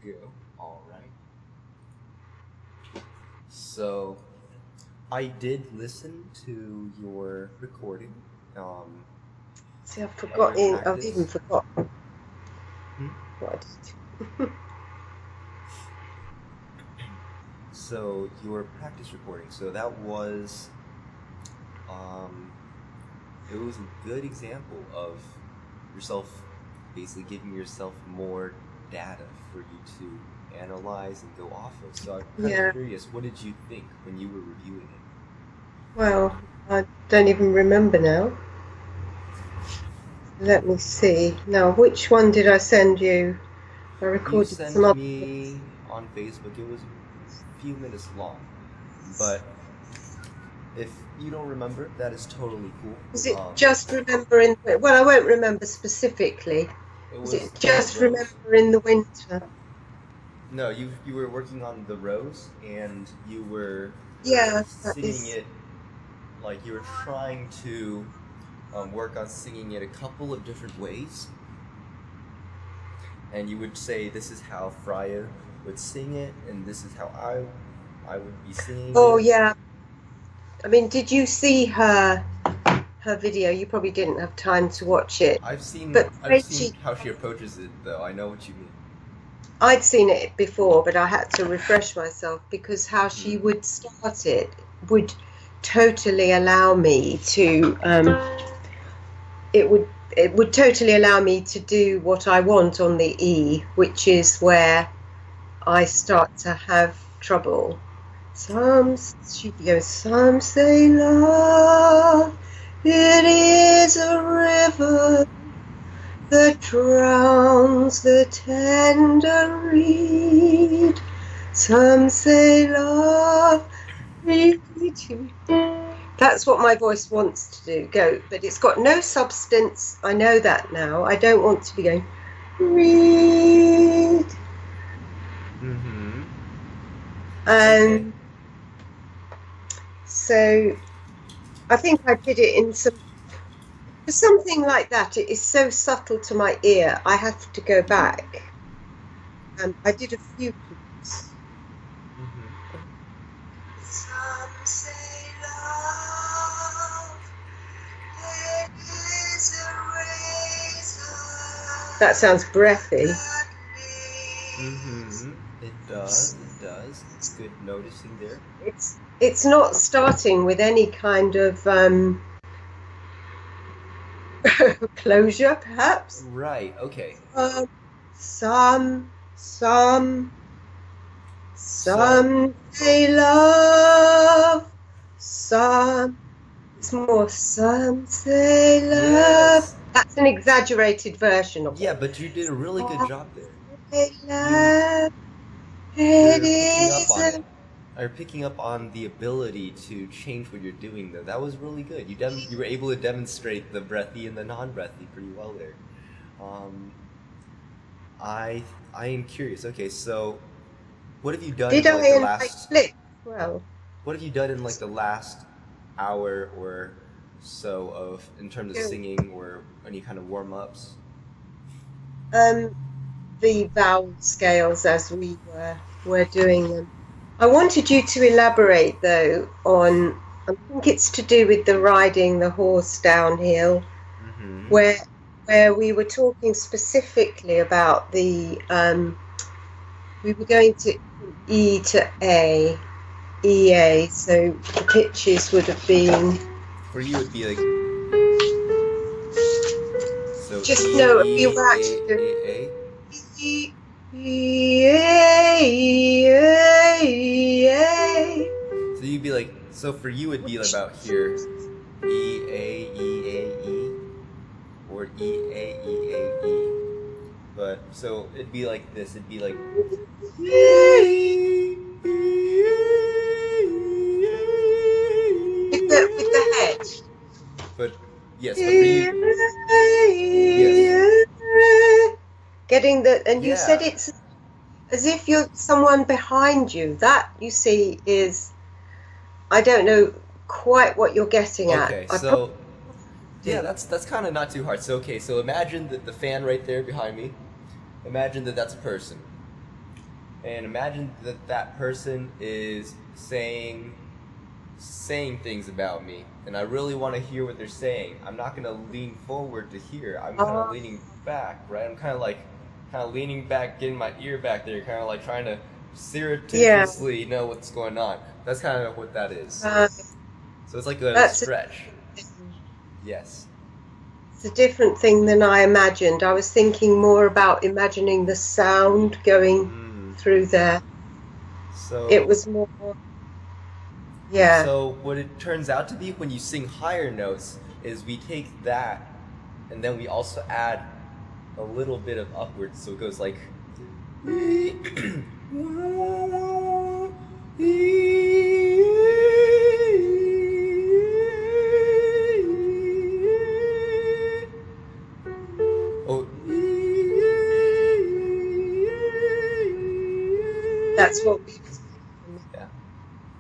go. All right. So, I did listen to your recording See, I've of your forgotten. I've even practice. forgotten Hmm? what I did. So, your practice recording. So that was, um, it was a good example of yourself basically giving yourself more data for you to analyze and go off of. So I'm kind of Yeah. curious, what did you think when you were reviewing it? Well, I don't even remember now. Let me see. Now, which one did I send you? I You recorded some sent other me bits. on Facebook. It was a few minutes long, but if you don't remember, that is totally cool. Was it just remembering? Well, I won't remember specifically. It Was was it the just rows. remember in the winter? No, you were working on the rows, and you were Yeah, that singing is. it like you were trying to work on singing it a couple of different ways, and you would say this is how Freya would sing it, and this is how I would be singing Oh, it. yeah. I mean, did you see her video? You probably didn't have time to watch it, but the I've way seen she how she approaches it though. I know what you mean. I'd seen it before, but I had to refresh myself because how she Hmm. would start it would totally allow me to it would totally allow me to do what I want on the E, which is where I start to have trouble. She goes, some say love, it is a river that drowns the tender reed. Some say love really too. That's what my voice wants to do, go, but it's got no substance. I know that now. I don't want to be going, read. Mm-hmm. Okay. And so I think I did it for something like that. It is so subtle to my ear. I have to go back. I did a few keys. Mm-hmm. Some say love, it is a razor. That sounds breathy. Mm-hmm. It does. It does. It's good noticing there. It's not starting with any kind of closure, perhaps. Right. Okay. Um, some, So some say love, some. It's more some say love. yes. That's an exaggerated version of Yeah, it. but you did a really good Some job there. say You love, it you're picking up is on it. a... Are picking up on the ability to change what you're doing though. That was really good. You were able to demonstrate the breathy and the non-breathy pretty well there. Um, I I am curious. Okay, so what have you done Did in like the I invite last Flip? Well, what have you done in like the last hour or so of in terms of singing or any kind of warm-ups? um, the vowel scales as we were doing them. I wanted you to elaborate though on, I think it's to do with the riding the horse downhill, Mm-hmm. where we were talking specifically about we were going to E to A, EA, so the pitches would have been For you it'd be like so just E no, we E were actually A doing A A. E, E, A, E, A. So you'd be like, so for you it'd be Which, about here, E A E A E, or E A E A E. But so it'd be like this. It'd be like E E with the head. But yes, but for you, yes, Getting the, and you said yeah. it's as if you're someone behind you. That you see is, I don't know quite what you're getting at. Okay, I probably so yeah, do. that's kind of not too hard. So imagine that the fan right there behind me. Imagine that that's a person. and imagine that that person is saying things about me, and I really want to hear what they're saying. I'm not gonna lean forward to hear. I'm kind of Oh, leaning back, right? I'm kind of leaning back, getting my ear back there, kind of like trying to yeah. surreptitiously know what's going on. That's kind of what that is. Right. So it's like a That's a, stretch. Yes. it's a different thing than I imagined. I was thinking more about imagining the sound going Mm. through there. So It was more, yeah. So what it turns out to be when you sing higher notes is we take that and then we also add a little bit of upwards, so it goes like oh, That's what we. yeah.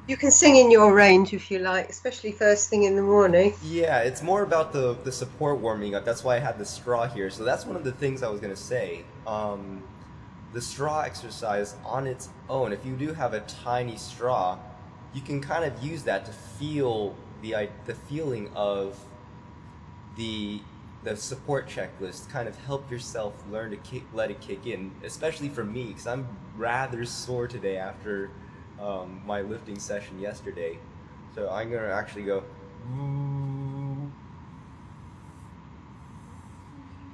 You can sing in your range if you like, especially first thing in the morning. Yeah, it's more about the support warming up. That's why I had the straw here. So that's one of the things I was gonna say. The straw exercise on its own, if you do have a tiny straw, you can kind of use that to feel the feeling of the support checklist. Kind of help yourself learn to let it kick in. Especially for me, because I'm rather sore today after my lifting session yesterday. So I'm gonna actually go.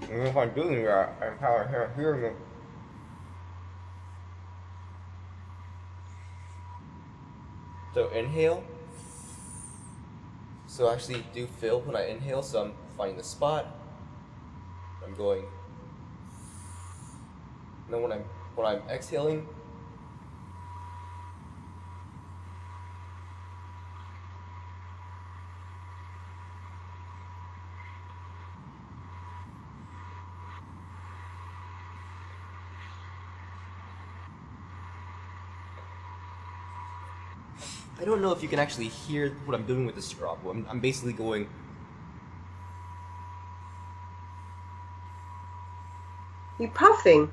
And if I'm doing that, I'm kind of hearing it. So inhale. So I actually do feel when I inhale. So I'm finding the spot. I'm going. And then when I'm exhaling. I don't know if you can actually hear what I'm doing with the straw, but I'm basically going. You puffing?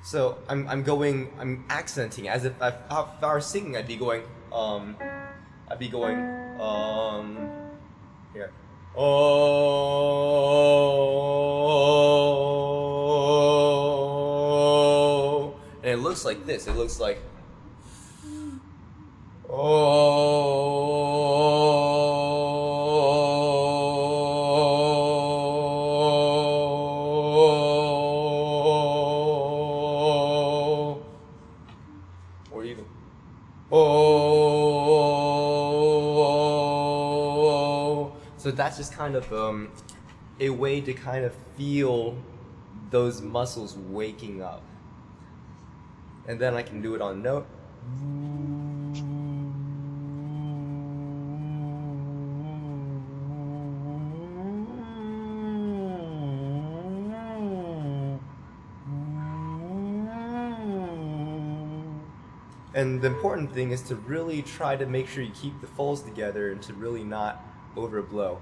So I'm accenting as if I were singing. I'd be going here. Oh, and it looks like this. It looks like or even so that's just kind of a way to kind of feel those muscles waking up, and then I can do it on note. And the important thing is to really try to make sure you keep the folds together and to really not overblow.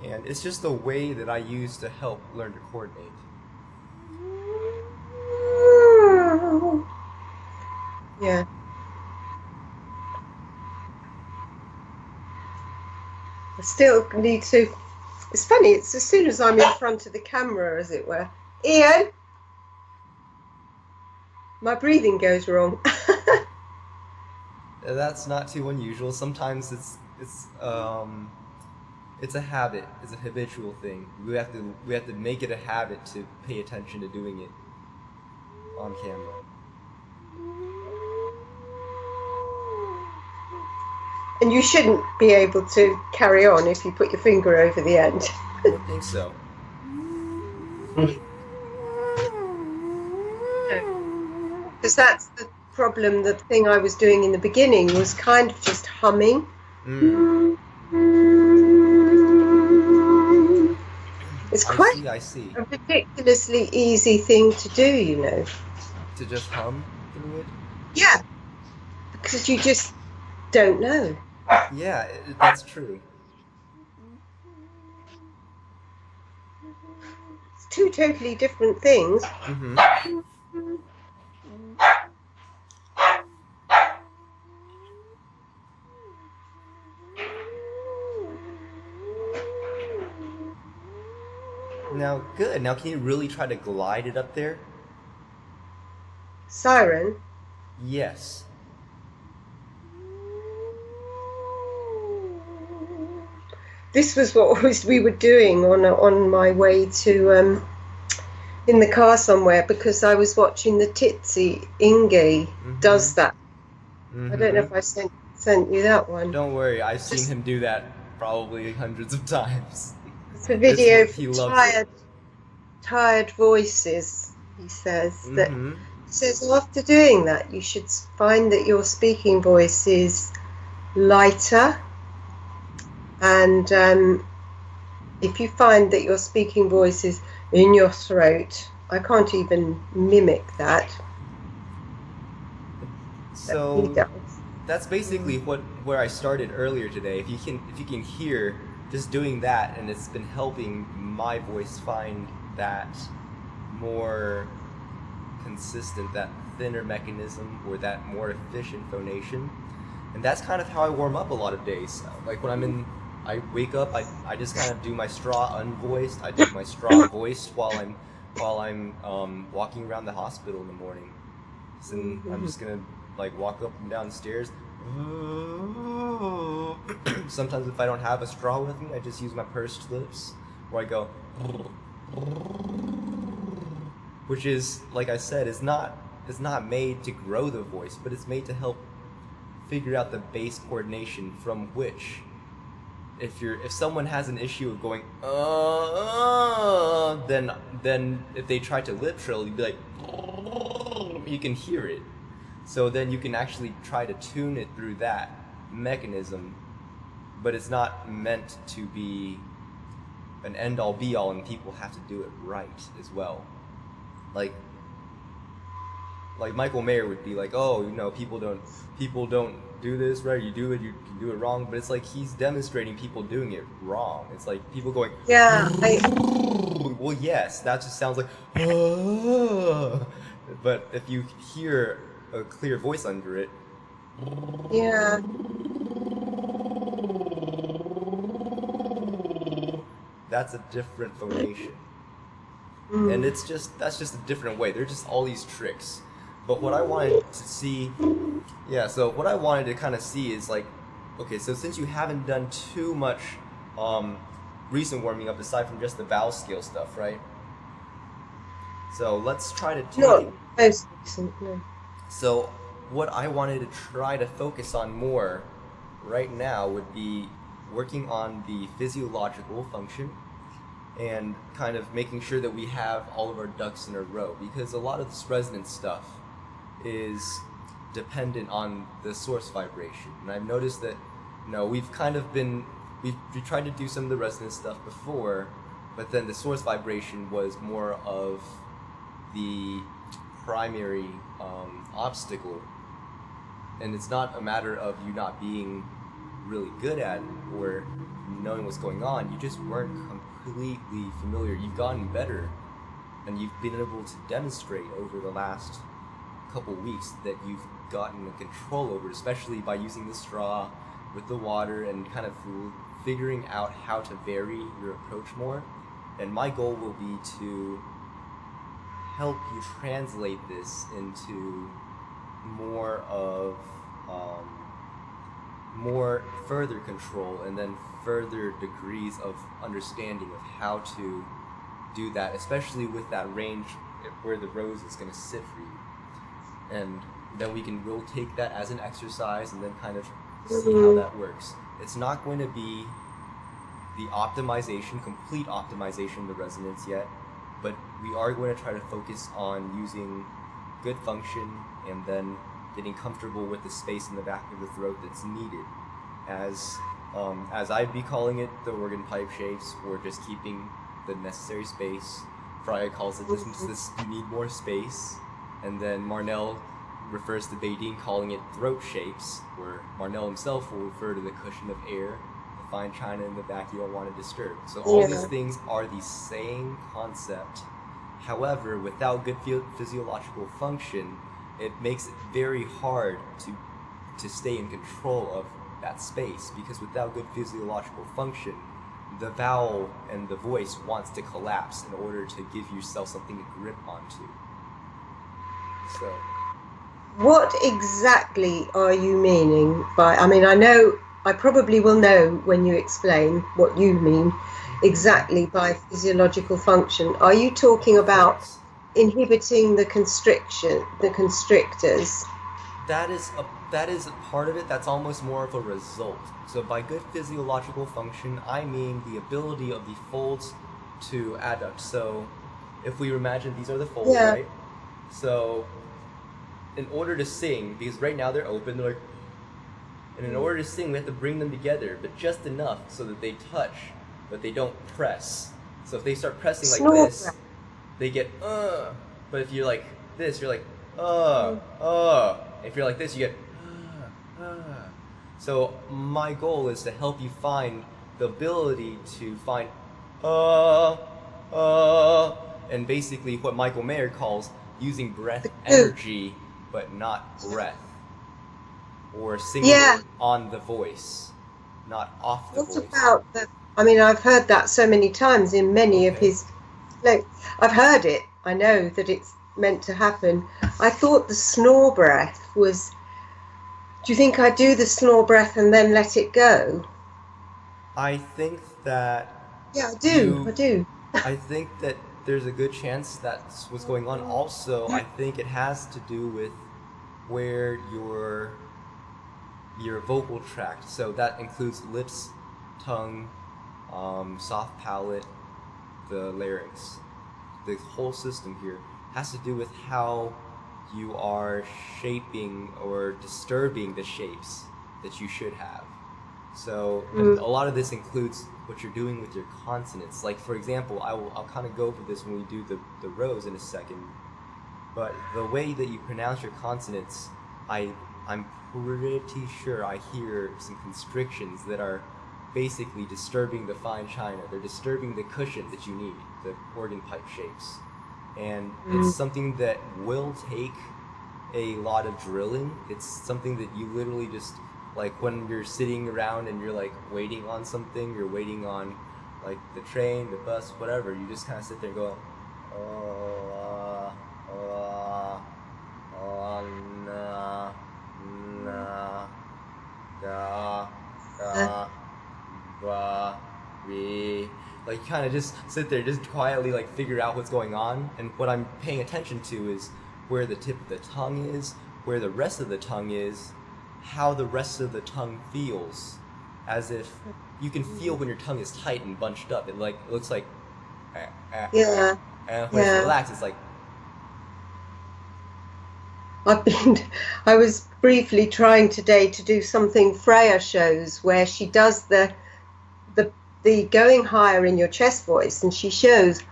And it's just a way that I use to help learn to coordinate. Yeah. I still need to. It's funny, it's as soon as I'm in front of the camera, as it were. Ian! My breathing goes wrong. That's not too unusual. Sometimes it's a habit. It's a habitual thing. We have to make it a habit to pay attention to doing it on camera. And you shouldn't be able to carry on if you put your finger over the end. I don't think so. Because that's the problem. The thing I was doing in the beginning was kind of just humming. It's quite I see. a ridiculously easy thing to do, you know. To just hum through it? Yeah, because you just don't know. Yeah, that's true. It's two totally different things. Mm-hmm. Now, good. Now, can you really try to glide it up there? Siren. Yes. This was what we were doing on my way to in the car somewhere, because I was watching the Titsy. Inge Mm-hmm. does that. I don't know Mm-hmm. if I sent you that one. Don't worry, I've seen Just him do that probably hundreds of times. it's a video for He loves it. tired voices. He Mm-hmm. says after doing that, you should find that your speaking voice is lighter, and if you find that your speaking voice is in your throat, I can't even mimic that. He So does. that's basically where I started earlier today. If you can hear just doing that, and it's been helping my voice find that more consistent, that thinner mechanism, or that more efficient phonation. And that's kind of how I warm up a lot of days. Like when I wake up, I just kind of do my straw unvoiced. I do my straw voiced while I'm walking around the hospital in the morning. So I'm just gonna like walk up and down the stairs. Sometimes if I don't have a straw with me, I just use my pursed lips, where I go, which is, like I said, is not made to grow the voice, but it's made to help figure out the bass coordination from which, if someone has an issue of going then if they try to lip trill, you'd be like, you can hear it. So then you can actually try to tune it through that mechanism, but it's not meant to be an end all be all, and people have to do it right as well. Like Michael Mayer would be like, oh, people don't do this right. You do it wrong. But it's like he's demonstrating people doing it wrong. It's like people going, Yeah, well, yes, that just sounds like, but if you hear a clear voice under it, yeah. that's a different phonation. And that's just a different way. They're just all these tricks. But what I wanted to see, so what I wanted to kind of see is like, okay, so since you haven't done too much recent warming up aside from just the vowel scale stuff, right? So let's try to take No. So what I wanted to try to focus on more right now would be working on the physiological function and kind of making sure that we have all of our ducks in a row, because a lot of this resonance stuff is dependent on the source vibration. And I've noticed that we've kind of been we tried to do some of the resonance stuff before, but then the source vibration was more of the primary obstacle. And it's not a matter of you not being really good at it or knowing what's going on. You just weren't completely familiar. You've gotten better, and you've been able to demonstrate over the last couple weeks that you've gotten control over it, especially by using the straw with the water and kind of figuring out how to vary your approach more. And my goal will be to help you translate this into more of more further control, and then further degrees of understanding of how to do that, especially with that range where the rose is going to sit for you. And then we'll take that as an exercise and then kind of see how that works. It's not going to be the complete optimization of the resonance yet, but we are going to try to focus on using good function and then getting comfortable with the space in the back of the throat that's needed, as I'd be calling it, the organ pipe shapes, or just keeping the necessary space. Freya calls it this you need more space, and then Marnell refers to Badin, calling it throat shapes, where Marnell himself will refer to the cushion of air, the fine china in the back you don't want to disturb. So all these things are the same concept. However, without good physiological function, it makes it very hard to stay in control of that space, because without good physiological function, the vowel and the voice wants to collapse in order to give yourself something to grip onto. So, what exactly are you meaning by, I mean, I probably will know when you explain what you mean exactly by physiological function. Are you talking about inhibiting the constrictors? that is a part of it. That's almost more of a result. So by good physiological function, I mean the ability of the folds to adduct. So if we imagine these are the folds, right? So in order to sing, because right now they're open, they're like, and in order to sing, we have to bring them together, but just enough so that they touch, but they don't press. So if they start pressing like this, they get But if you're like this, you're like If you're like this, you get So my goal is to help you find the ability to find and basically what Michael Mayer calls using breath energy, but not breath. Or singing on the voice, not off the voice. What about the, I mean, I've heard that so many times in many of his, like, I've heard it, I know that it's meant to happen. I thought the snore breath was, do you think I do the snore breath and then let it go? I think that... Yeah, I do. I think that there's a good chance that's what's going on. Also, I think it has to do with where your vocal tract, so that includes lips, tongue, soft palate, the larynx. The whole system here has to do with how you are shaping or disturbing the shapes that you should have. So and a lot of this includes what you're doing with your consonants. Like, for example, I'll kind of go over this when we do the rows in a second, but the way that you pronounce your consonants, I'm pretty sure I hear some constrictions that are basically disturbing the fine china. They're disturbing the cushion that you need, the organ pipe shapes. And it's something that will take a lot of drilling. It's something that you literally just, like when you're sitting around and you're like waiting on something, you're waiting on like the train, the bus, whatever, you just kind of sit there and go, like you kind of just sit there, just quietly like figure out what's going on. And what I'm paying attention to is where the tip of the tongue is, where the rest of the tongue is, how the rest of the tongue feels, as if you can feel when your tongue is tight and bunched up. It looks like and when it's relaxed, it's like. I was briefly trying today to do something Freya shows where she does the going higher in your chest voice, and she shows,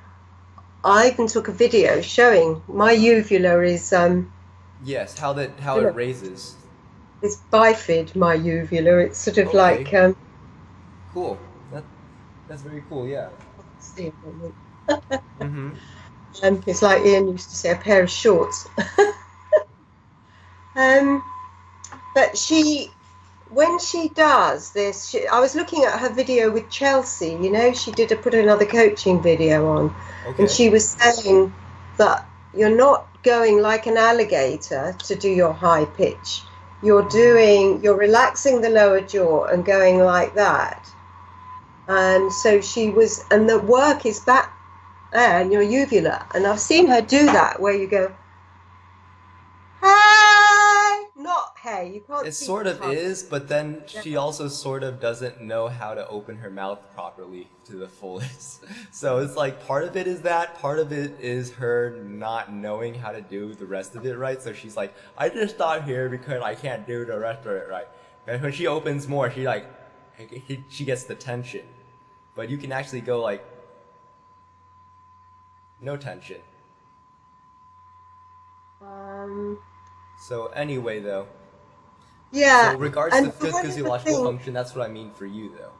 I even took a video showing my uvula is yes, how it raises. It's bifid, my uvula. It's sort of like cool. That's very cool. Yeah. It's like Ian used to say, a pair of shorts. But when she does this, I was looking at her video with Chelsea. You know, she put another coaching video on, and she was saying that you're not going like an alligator to do your high pitch. You're relaxing the lower jaw and going like that. And so and the work is back there in your uvula. And I've seen her do that, where you go, hey, not hey. You can't. It sort of is, but then she also sort of doesn't know how to open her mouth properly to the fullest. So it's like part of it is that, part of it is her not knowing how to do the rest of it right. So she's like, I just stop here because I can't do the rest of it right. And when she opens more, she gets the tension. But you can actually go like, no tension. So anyway, though. Yeah, So regards to and good one of the physiological things, function, that's what I mean for you, though.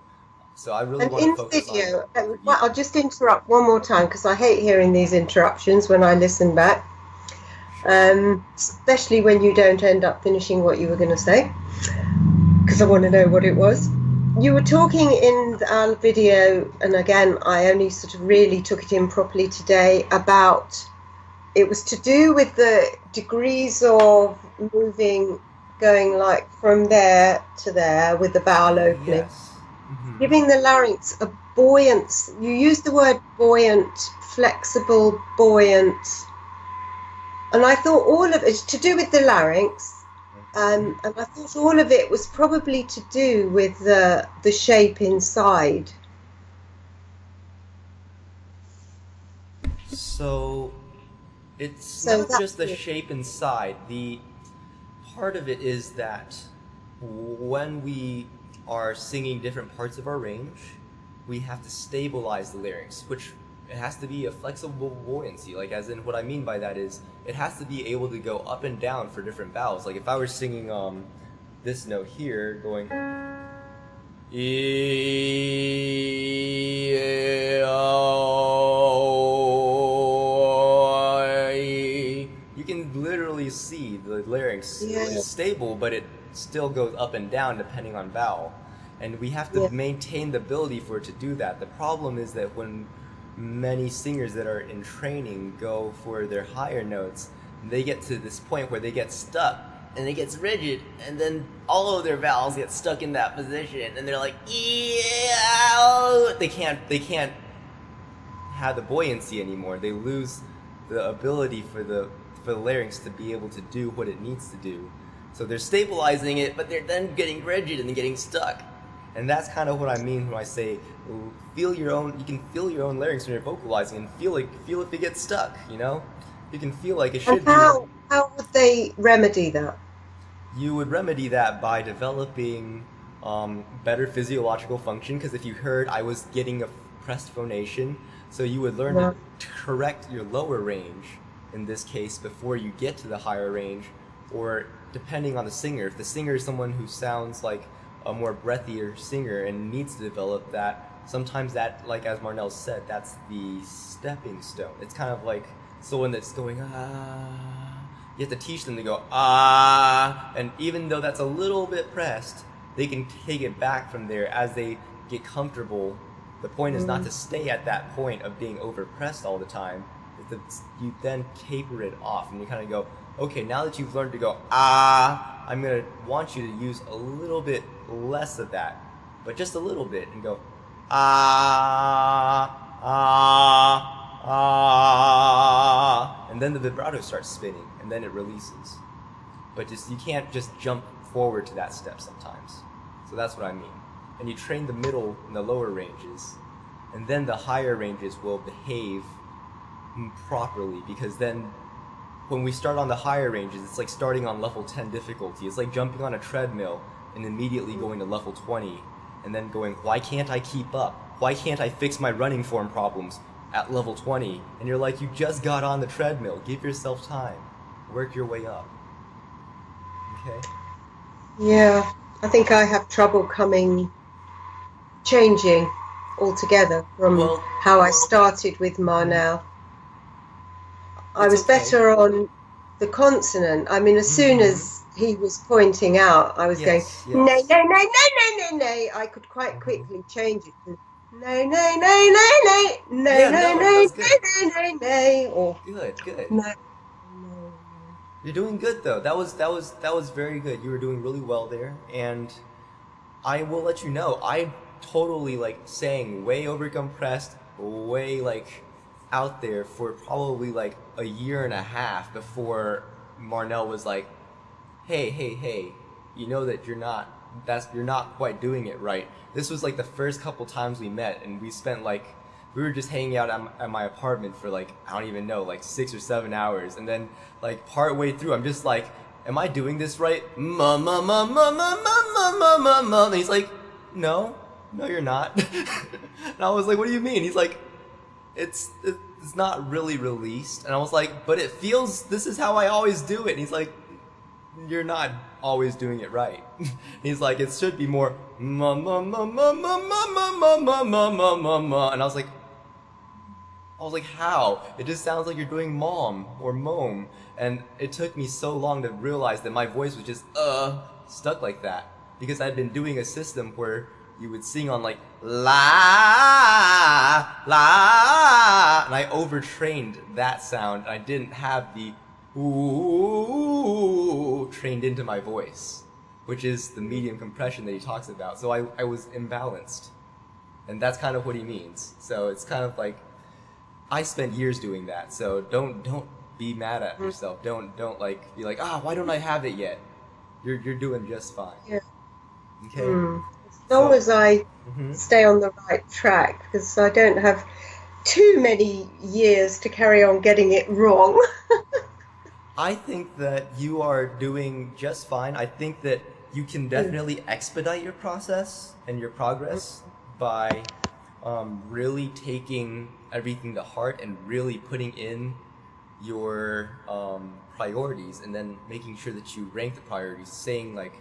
So I really and want to in focus on video, for well, you. I'll just interrupt one more time because I hate hearing these interruptions when I listen back, Sure. especially when you don't end up finishing what you were going to say, because I want to know what it was. You were talking in our video, and again, I only sort of really took it in properly today, about it was to do with the degrees of moving, going like from there to there with the bowel opening, Yes. Mm-hmm. giving the larynx a buoyance. You use the word buoyant, flexible, buoyant, and I thought all of it's to do with the larynx. Mm-hmm. And I thought all of it was probably to do with the shape inside. So it's So not just that's the it. shape inside. The part of it is that when we are singing different parts of our range, we have to stabilize the larynx, which it has to be a flexible buoyancy. Like, as in, what I mean by that is it has to be able to go up and down for different vowels. Like if I were singing this note here, going E, O, you can literally see the larynx Yeah, is stable, but it still goes up and down depending on vowel. And we have to yeah. maintain the ability for it to do that. The problem is that when many singers that are in training go for their higher notes, they get to this point where they get stuck and it gets rigid, and then all of their vowels get stuck in that position, and they're like, yeah, they can't have the buoyancy anymore. They lose the ability for the larynx to be able to do what it needs to do. So they're stabilizing it, but they're then getting rigid and getting stuck. And that's kind of what I mean when I say feel your own. You can feel your own larynx when you're vocalizing, and feel if it gets stuck. You can feel like it And should be. how would they remedy that? You would remedy that by developing better physiological function. Because if you heard I was getting a pressed phonation, so you would learn to Right. correct your lower range in this case before you get to the higher range, or depending on the singer. If the singer is someone who sounds like a more breathier singer and needs to develop that, sometimes that, like as Marnell said, that's the stepping stone. It's kind of like someone that's going you have to teach them to go and even though that's a little bit pressed, they can take it back from there as they get comfortable. The point is not to stay at that point of being overpressed all the time. You then taper it off and you kind of go, okay, now that you've learned to go I'm going to want you to use a little bit less of that, but just a little bit, and go and then the vibrato starts spinning, and then it releases. But you can't just jump forward to that step sometimes. So that's what I mean. And you train the middle and the lower ranges, and then the higher ranges will behave properly, because then when we start on the higher ranges, it's like starting on level 10 difficulty. It's like jumping on a treadmill and immediately going to level 20 and then going, why can't I keep up? Why can't I fix my running form problems at level 20? And you're like, you just got on the treadmill. Give yourself time. Work your way up. Okay? Yeah, I think I have trouble changing altogether from how I started with Marnell. I was better on the consonant. I mean, as soon as he was pointing out, I was going, nay, nay, nay, nay, nay, nay, nay. I could quite quickly change it to nay, nay, nay, nay, nay, nay, nay, nay, nay, nay, nay, or Good. no. You're doing good though. That was very good. You were doing really well there, and I will let you know, I totally sang way overcompressed, way out there for probably a year and a half before Marnell was like, hey, you know that you're not quite doing it right. This was the first couple times we met, and we spent we were just hanging out at my apartment for I don't even know, 6 or 7 hours, and then part way through I'm just like, am I doing this right? And he's like, no you're not. And I was like, what do you mean? He's like, it's not really released. And I was like, but it feels, this is how I always do it. And he's like, you're not always doing it right. He's like, it should be more ma ma ma ma ma ma ma ma ma ma ma ma ma. And I was like, how? It just sounds like you're doing mom or mom. And it took me so long to realize that my voice was just stuck like that. Because I'd been doing a system where you would sing on like la la, and I overtrained that sound. I didn't have the ooh trained into my voice, which is the medium compression that he talks about. So I was imbalanced, and that's kind of what he means. So it's kind of like I spent years doing that. So don't be mad at yourself. Don't like be like, why don't I have it yet? You're doing just fine. Yeah. Okay. As long as I stay on the right track, because I don't have too many years to carry on getting it wrong. I think that you are doing just fine. I think that you can definitely expedite your process and your progress by really taking everything to heart and really putting in your priorities, and then making sure that you rank the priorities, saying like,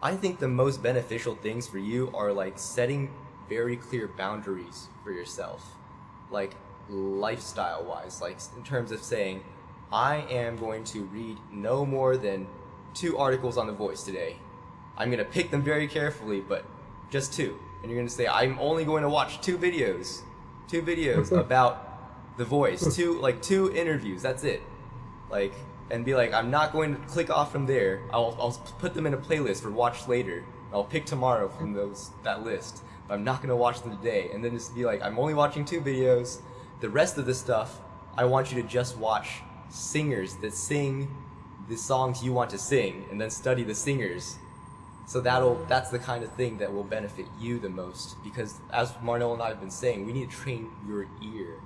I think the most beneficial things for you are like setting very clear boundaries for yourself, like lifestyle wise, like in terms of saying, I am going to read no more than 2 articles on The Voice today. I'm going to pick them very carefully, but just 2. And you're going to say, I'm only going to watch 2 videos about The Voice, 2 interviews, that's it. Like, and be like, I'm not going to click off from there. I'll put them in a playlist for watch later. I'll pick tomorrow from that list, but I'm not going to watch them today. And then just be like, I'm only watching 2 videos. The rest of the stuff, I want you to just watch singers that sing the songs you want to sing, and then study the singers. So that's the kind of thing that will benefit you the most, because as Marnell and I have been saying, we need to train your ear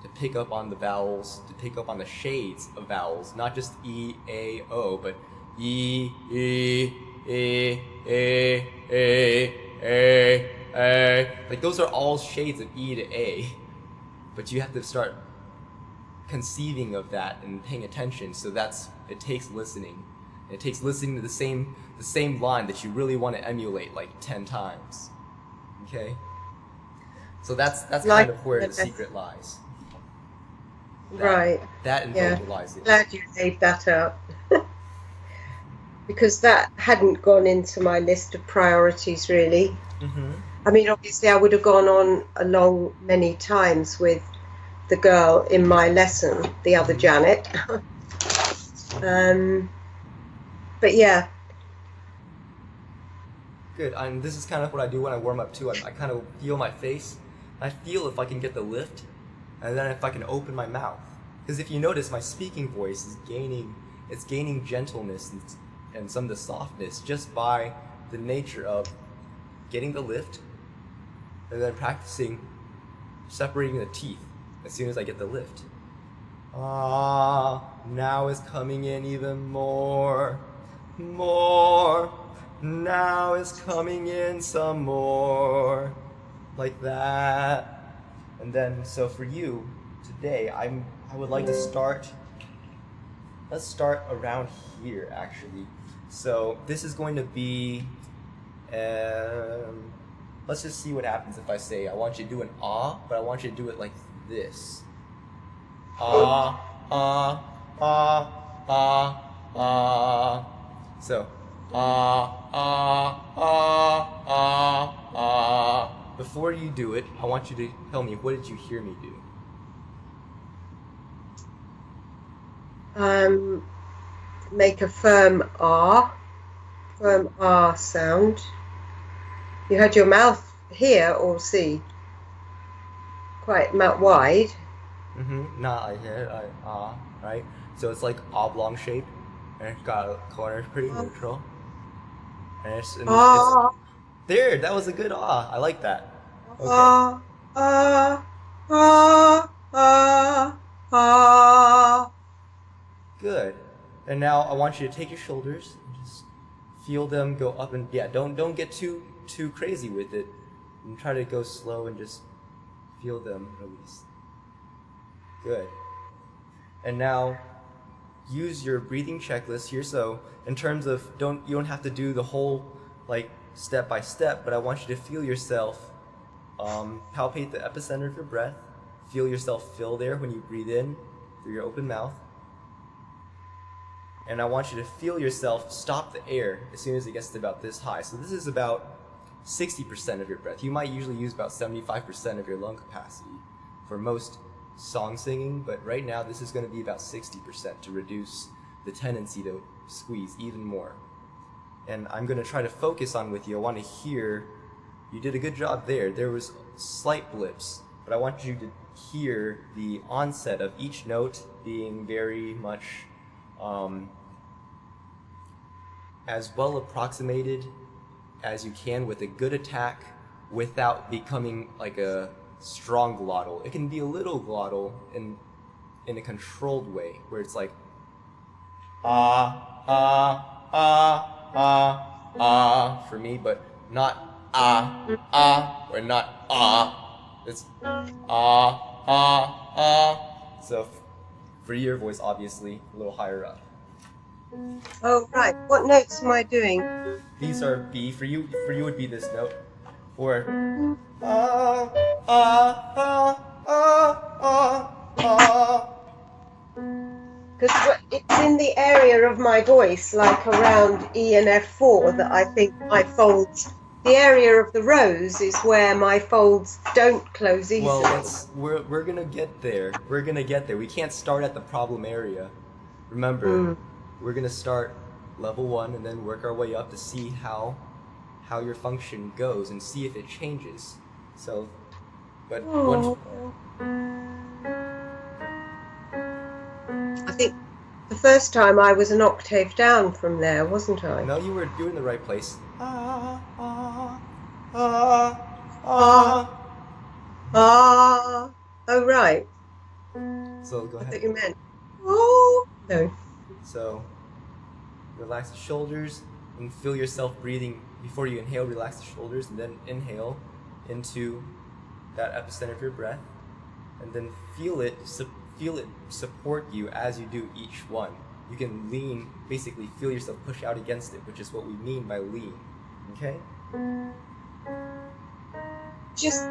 to pick up on the vowels, to pick up on the shades of vowels, not just E, A, O, but E, E, E, E, E, A, A. Like those are all shades of E to A, but you have to start conceiving of that and paying attention. So it takes listening. It takes listening to the same line that you really want to emulate like 10 times. Okay? So that's kind of where the secret lies. Right. That and vocalizing. Glad you laid that out. Because that hadn't gone into my list of priorities really. I mean, obviously I would have gone on along many times with the girl in my lesson, the other Janet. But yeah. Good. And this is kind of what I do when I warm up too. I kind of feel my face. I feel if I can get the lift, and then if I can open my mouth. Because if you notice, my speaking voice is gaining gentleness and some of the softness just by the nature of getting the lift, and then practicing separating the teeth as soon as I get the lift. Now is coming in even more. Now is coming in some more. Like that. And then, so for you, today, I would like to start, let's start around here, actually. So, this is going to be, let's just see what happens if I say, I want you to do an but I want you to do it like this. So, before you do it, I want you to tell me, what did you hear me do? Make a firm R sound. You had your mouth here or see? Quite wide. I hear right? So it's like oblong shape, and it's got corners pretty neutral. And it's there, that was a good I like that. Okay. Good. And now I want you to take your shoulders and just feel them go up, and don't get too crazy with it. And try to go slow and just feel them release. Good. And now use your breathing checklist here. So in terms of you don't have to do the whole like step by step, but I want you to feel yourself palpate the epicenter of your breath. Feel yourself fill there when you breathe in through your open mouth. And I want you to feel yourself stop the air as soon as it gets to about this high. So this is about 60% of your breath. You might usually use about 75% of your lung capacity for most song singing, but right now this is going to be about 60% to reduce the tendency to squeeze even more. And I'm going to try to focus on with you. I want to hear, you did a good job there. There was slight blips, but I want you to hear the onset of each note being very much as well approximated as you can with a good attack without becoming like a strong glottal. It can be a little glottal in a controlled way where it's like for me, but not or not It's So for your voice, obviously a little higher up. Oh, right. What notes am I doing? These are B. For you would be this note. Or Because it's in the area of my voice, like around E and F4, that I think my folds, the area of the rose is where my folds don't close easily. Well, we're gonna get there. We're gonna get there. We can't start at the problem area. Remember, we're gonna start level 1 and then work our way up to see how your function goes and see if it changes. So, but once I think the first time I was an octave down from there, wasn't I? No, you were in the right place. Oh, right. So go I ahead. thought you meant, oh, no. So relax the shoulders and feel yourself breathing. Before you inhale, relax the shoulders and then inhale into that epicenter of your breath, and then feel it support you as you do each one. You can lean, basically feel yourself push out against it, which is what we mean by lean. Okay? Just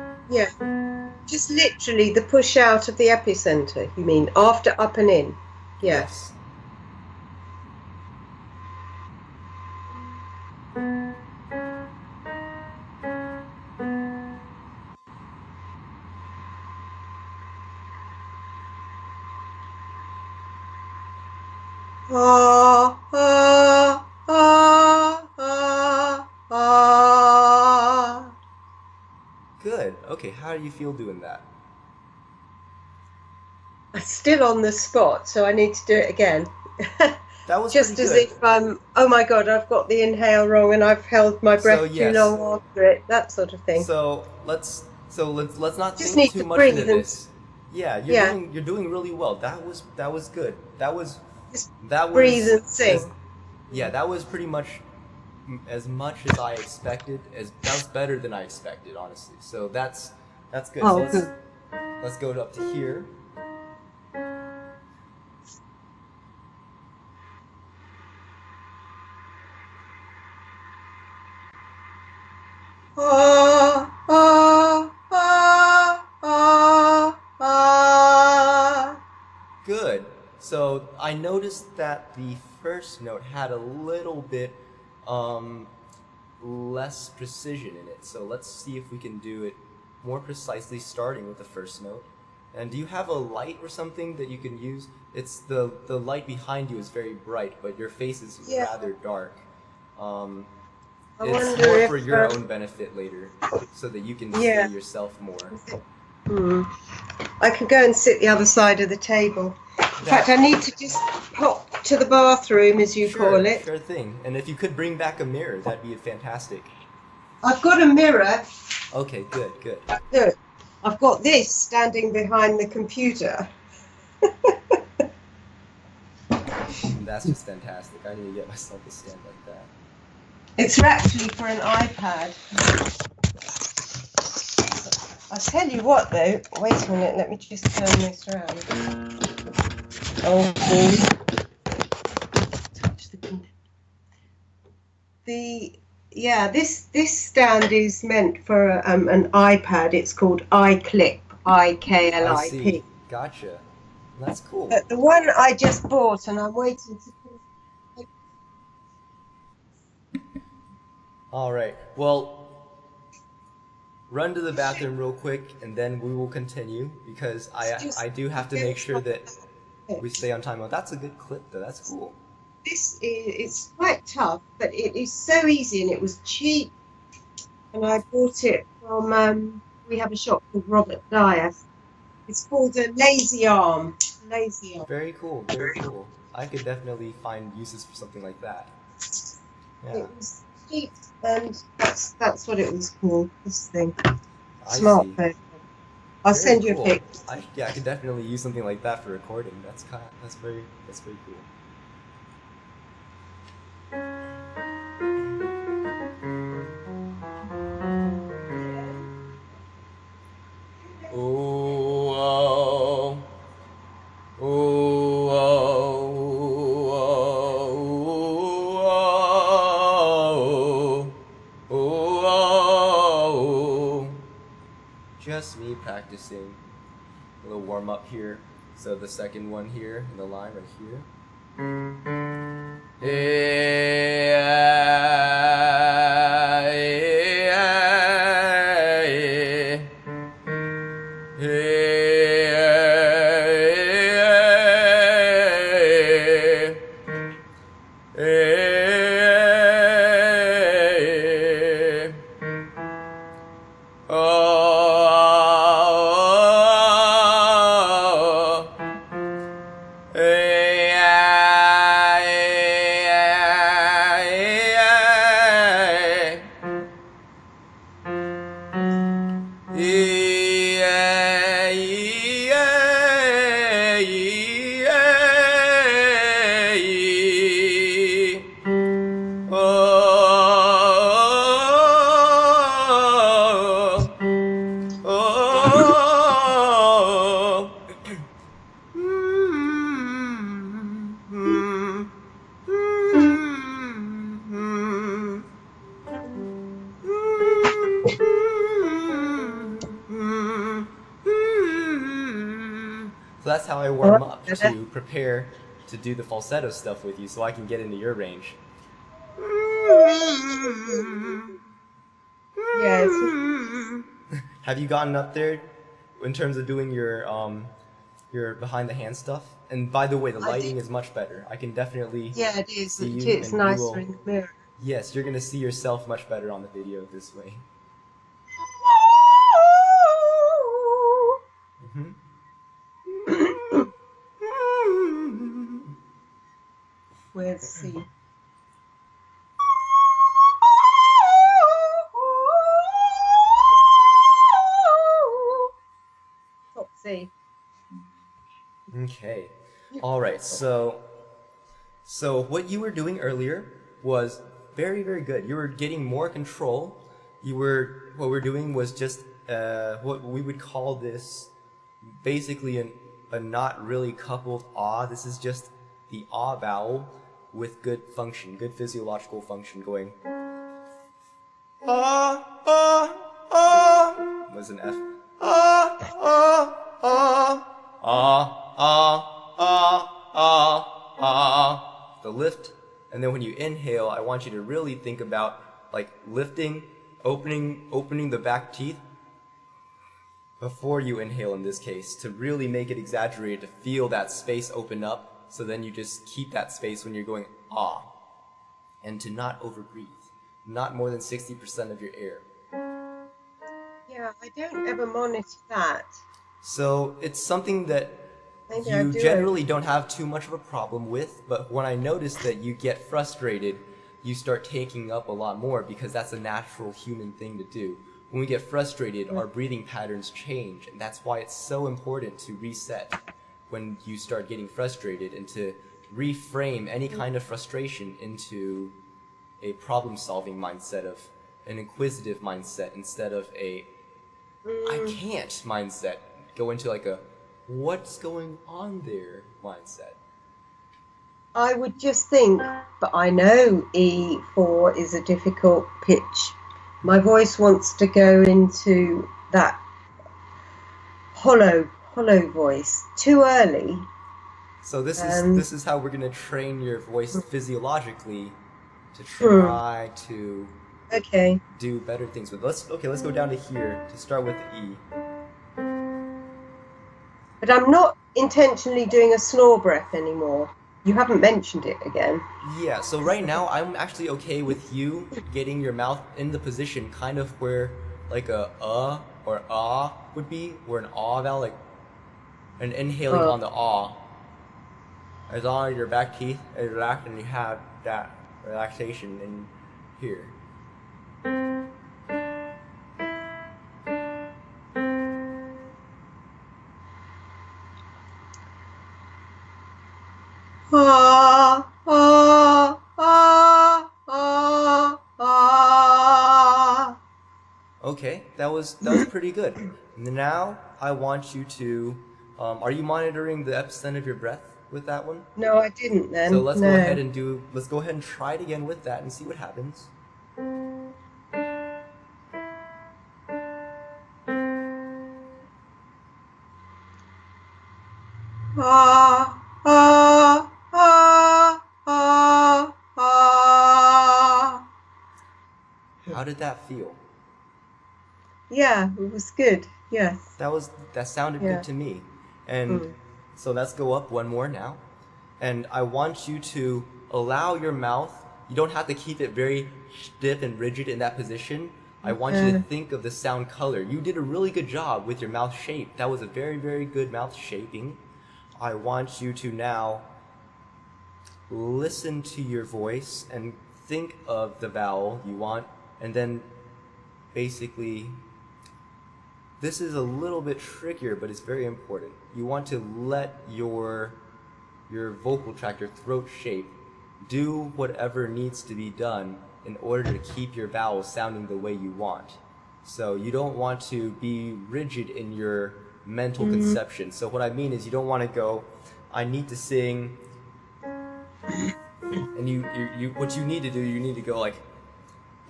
literally the push out of the epicenter, you mean, after up and in? Yes. Good. Okay, how do you feel doing that? I'm still on the spot, so I need to do it again. That was just as good. if I'm, oh my God, I've got the inhale wrong and I've held my breath too long after it, that sort of thing. So let's not just think need too to much breathe into this. Yeah, you're doing really well. That was good. That was breathe and sing. Yeah, that was pretty much as much as I expected. That was better than I expected, honestly. So that's good. Oh, so good. Let's go up to here. Good. So I noticed that the first note had a little bit less precision in it. So let's see if we can do it more precisely, starting with the first note. And do you have a light or something that you can use? It's the light behind you is very bright, but your face is rather dark. It's more for your own benefit later, so that you can see yourself more. I can go and sit the other side of the table. In fact, I need to just pop to the bathroom, as you call it. Sure thing. And if you could bring back a mirror, that'd be fantastic. I've got a mirror. Okay, good. Look, I've got this standing behind the computer. That's just fantastic. I need to get myself a stand like that. It's actually for an iPad. I'll tell you what, though. Wait a minute. Let me just turn this around. Oh, This stand is meant for an iPad. It's called iClip, I see. IKLIP. Gotcha. That's cool. But the one I just bought, and I'm waiting to. All right. Well, run to the bathroom real quick, and then we will continue because I do have to make sure that we stay on time. Oh, that's a good clip, though. That's cool. This is it's quite tough, but it is so easy, and it was cheap. And I bought it from. We have a shop called Robert Dyer. It's called a Lazy Arm. Lazy Arm. Very cool. Very cool. I could definitely find uses for something like that. Yeah. It was cheap, and that's what it was called. This thing, I smartphone. see. I'll Very send you cool. a pic. I could definitely use something like that for recording. That's very cool. Oh, oh, oh, oh, oh, oh. Just me practicing a little warm up here. So the second one here in the line right here. So that's how I warm up to prepare to do the falsetto stuff with you so I can get into your range. Yes. Have you gotten up there in terms of doing your behind the hand stuff? And by the way, the lighting is much better. I can definitely Yeah, it is. see you, It's and nicer you will, in the mirror. yes, you're gonna see yourself much better on the video this way. Mm-hmm. Where's C? Top C. Okay. All right. So what you were doing earlier was very, very good. You were getting more control. What we're doing was just what we would call this basically a not really coupled ah. This is just the ah vowel with good function, good physiological function going. Ah, ah, ah was an F. Ah, ah, ah, ah, ah, ah, ah, ah. The lift, and then when you inhale, I want you to really think about like lifting, opening the back teeth before you inhale in this case, to really make it exaggerated, to feel that space open up, so then you just keep that space when you're going ah, and to not overbreathe, not more than 60% of your air. Yeah, I don't ever monitor that. So it's something that Maybe you generally don't have too much of a problem with, but when I notice that you get frustrated, you start taking up a lot more because that's a natural human thing to do. When we get frustrated, our breathing patterns change, and that's why it's so important to reset when you start getting frustrated and to reframe any kind of frustration into a problem-solving mindset, of an inquisitive mindset instead of a I can't mindset. Go into like a what's going on there mindset. I would just think, but I know E4 is a difficult pitch. My voice wants to go into that hollow voice too early. So this is how we're gonna train your voice physiologically to try to do better things with. Let's go down to here to start with the E. But I'm not intentionally doing a snore breath anymore. You haven't mentioned it again. Yeah, so right now I'm actually okay with you getting your mouth in the position kind of where like a or ah would be, where an ah vowel, like an inhaling on the ah. As long as your back teeth is relaxed and you have that relaxation in here. Ah, ah, ah, ah, ah. Okay, that was pretty good. Now I want you to, are you monitoring the epicenter of your breath with that one? No, I didn't then. So let's go ahead and try it again with that and see what happens. Ah, ah, ah, ah, ah. How did that feel? Yeah, it was good. Yes. That sounded good to me. And so let's go up one more now. And I want you to allow your mouth, you don't have to keep it very stiff and rigid in that position. I want you to think of the sound color. You did a really good job with your mouth shape. That was a very, very good mouth shaping. I want you to now listen to your voice and think of the vowel you want, and then basically, this is a little bit trickier, but it's very important. You want to let your vocal tract, your throat shape, do whatever needs to be done in order to keep your vowels sounding the way you want. So you don't want to be rigid in your mental conception. So what I mean is you don't want to go, I need to sing, and you what you need to do, you need to go like,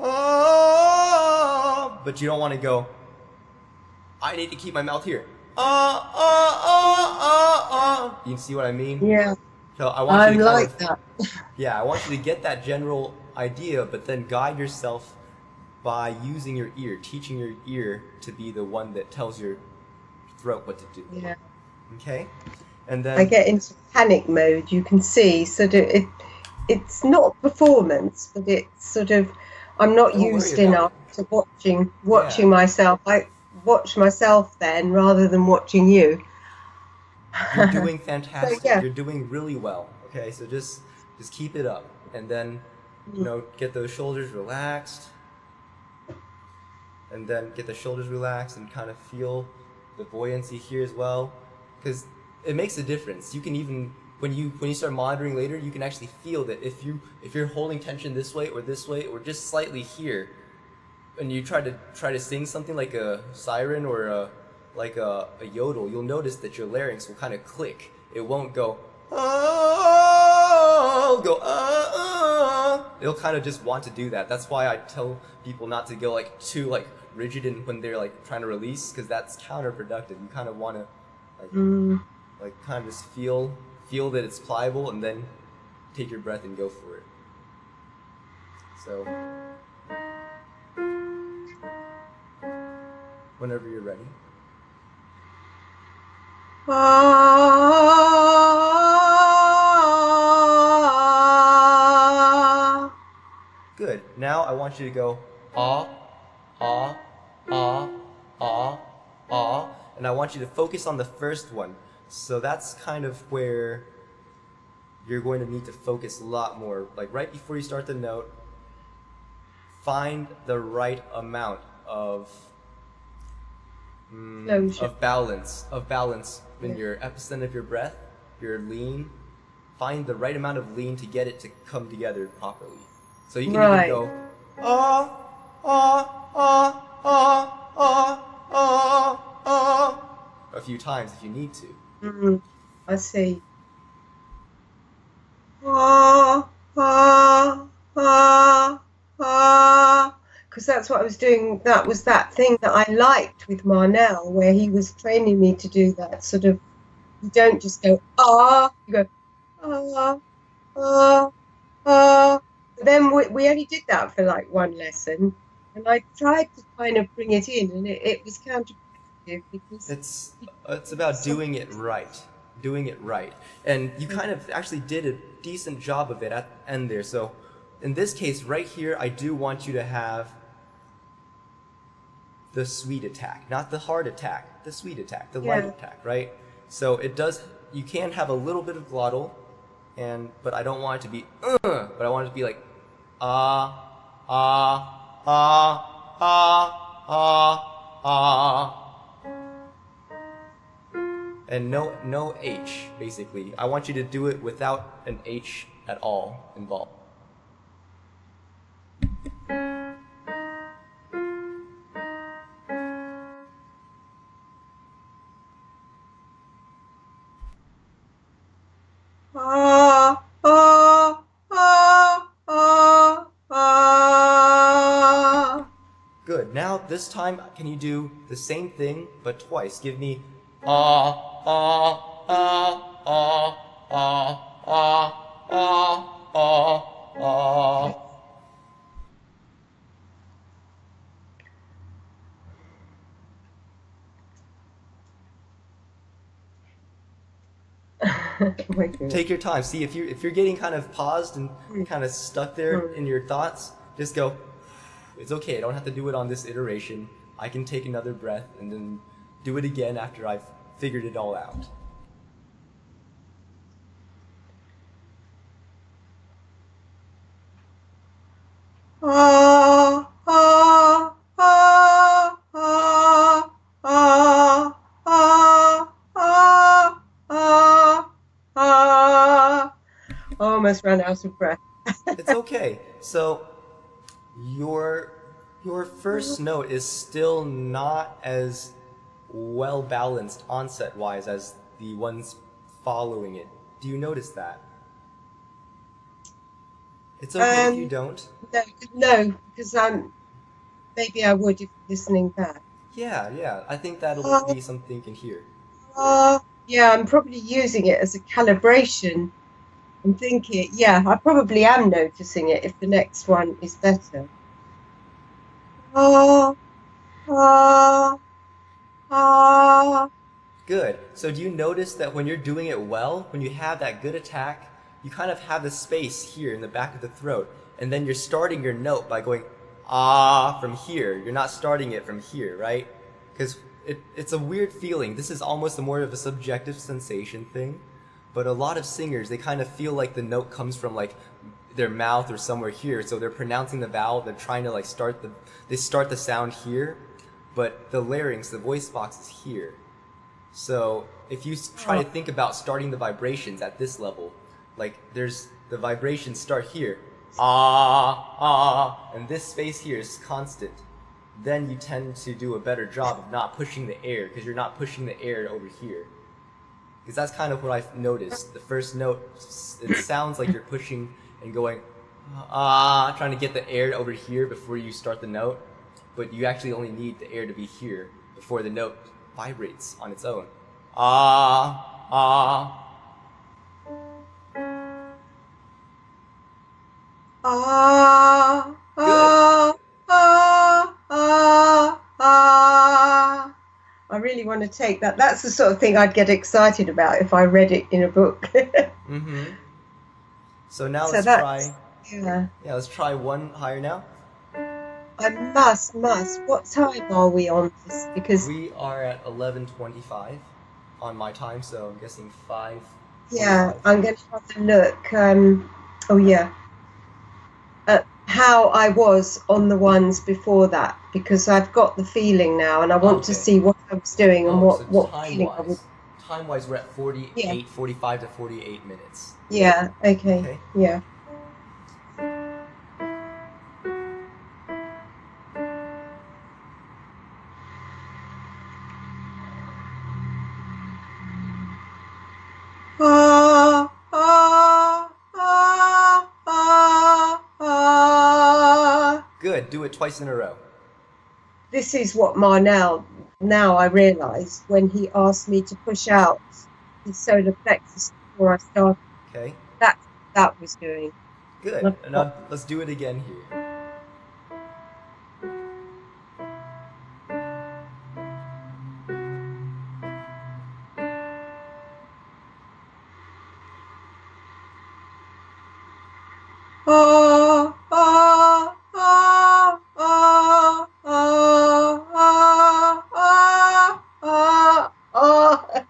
ah, but you don't want to go, I need to keep my mouth here. You see what I mean? Yeah. So I want you to that. Yeah, I want you to get that general idea, but then guide yourself by using your ear, teaching your ear to be the one that tells your throat what to do. Yeah. Okay? And then I get into panic mode, you can see, sort of it's not performance, but it's sort of I'm not used enough to watching myself. I watch myself then rather than watching you. You're doing fantastic. So, yeah. You're doing really well. Okay, so just keep it up, and then get those shoulders relaxed, and then get the shoulders relaxed, and kind of feel the buoyancy here as well, because it makes a difference. You can even when you start monitoring later, you can actually feel that if you're holding tension this way or just slightly here, and you try to sing something like a siren or a yodel, you'll notice that your larynx will kind of click. It won't go, oh, go, It'll kind of just want to do that. That's why I tell people not to go like too like rigid when they're like trying to release, because that's counterproductive. You kind of want to like kind of just feel that it's pliable, and then take your breath and go for it. So whenever you're ready. Good. Now I want you to go ah, ah, ah, ah, ah, and I want you to focus on the first one. So that's kind of where you're going to need to focus a lot more. Like right before you start the note, find the right amount of balance in your epicenter of your breath, your lean. Find the right amount of lean to get it to come together properly. So you can even go ah, ah, ah, ah, ah, ah, ah a few times if you need to. I see. Ah, that's what I was doing. That was that thing that I liked with Marnell, where he was training me to do that sort of. You don't just go you go ah ah ah. But then we only did that for like one lesson, and I tried to kind of bring it in, and it was counterproductive because it's about doing it right. Doing it right. And you kind of actually did a decent job of it at the end there. So in this case, right here, I do want you to have the sweet attack. Not the hard attack, the sweet attack, the light attack, right? So it does, you can have a little bit of glottal, but I don't want it to be, but I want it to be like, ah, ah, ah, ah, ah, ah. And no H, basically. I want you to do it without an H at all involved. ah ah ah ah ah. Good. Now, this time, can you do the same thing, but twice? Give me ah, ah, ah, ah, ah, ah, ah, ah, ah. Take your time. See, if you're getting kind of paused and kind of stuck there in your thoughts, just go, it's okay, I don't have to do it on this iteration. I can take another breath and then do it again after I've figured it all out. Ah, ah, ah, ah, ah, ah, ah, ah, ah. Almost ran out of breath. It's okay. So your first note is still not as well balanced onset wise as the ones following it. Do you notice that? It's okay if you don't. No, because maybe I would if listening back. Yeah. I think that'll be something you can hear. Yeah, I'm probably using it as a calibration. I'm thinking, yeah, I probably am noticing it if the next one is better. Ah, ah, ah. Good. So do you notice that when you're doing it well, when you have that good attack, you kind of have the space here in the back of the throat, and then you're starting your note by going ah from here. You're not starting it from here, right? Because it's a weird feeling. This is almost more of a subjective sensation thing, but a lot of singers, they kind of feel like the note comes from like their mouth or somewhere here, so they're pronouncing the vowel, they're trying to like start the sound here, but the larynx, the voice box is here. So if you try to think about starting the vibrations at this level, like there's the vibrations start here, ah, and this space here is constant, then you tend to do a better job of not pushing the air, because you're not pushing the air over here. Because that's kind of what I've noticed. The first note, it sounds like you're pushing and going, trying to get the air over here before you start the note, but you actually only need the air to be here before the note vibrates on its own. Ah. Ah, ah, ah, ah, ah. I really want to take that. That's the sort of thing I'd get excited about if I read it in a book. Mm-hmm. So now let's try. Yeah, let's try one higher now. I must. What time are we on this? Because we are at 11:25 on my time, so I'm guessing 5. Yeah, I'm going to have a look. How I was on the ones before that, because I've got the feeling now, and I want to see what I was doing and what feeling I would. Time-wise, we're at 45 to 48 minutes. Yeah. Okay. Yeah. Ah, ah, ah, ah, ah. Good. Good. Do it twice in a row. This is what now I realise when he asked me to push out the solar plexus before I started. Okay. That's what that was doing. Good. And now let's do it again here. Ah, ah, ah, ah, ah, ah, ah, ah.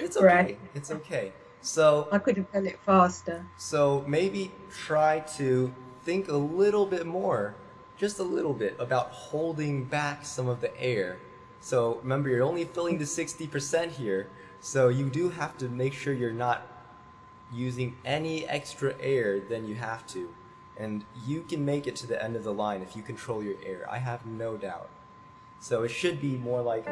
It's Right. okay. It's okay. So I could have done it faster. So maybe try to think a little bit more, just a little bit, about holding back some of the air. So remember, you're only filling the 60% here, so you do have to make sure you're not using any extra air than you have to. And you can make it to the end of the line if you control your air. I have no doubt. So it should be more like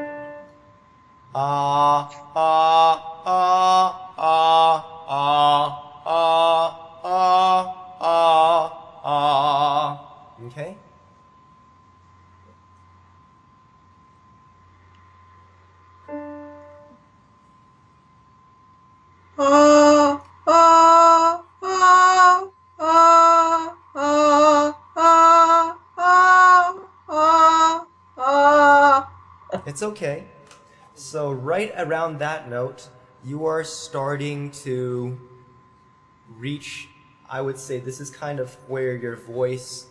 ah, ah, ah, ah, ah, ah, ah, ah, ah. Okay? Ah, ah, ah, ah, ah, ah, ah, ah, ah. It's okay. So right around that note, you are starting to reach, I would say this is kind of where your voice,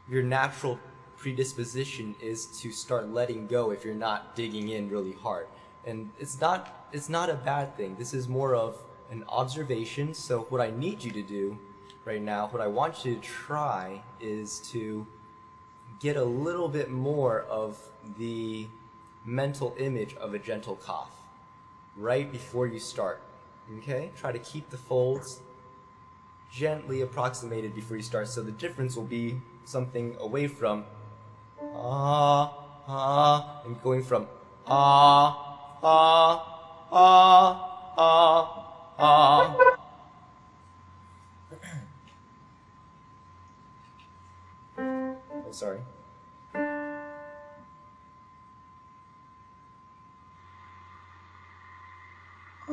your natural predisposition is to start letting go if you're not digging in really hard. And it's not a bad thing. This is more of an observation. So what I need you to do right now, what I want you to try is to get a little bit more of the mental image of a gentle cough right before you start. Okay? Try to keep the folds gently approximated before you start, so the difference will be something away from and going from ah, ah, ah, ah, ah. Oh, sorry.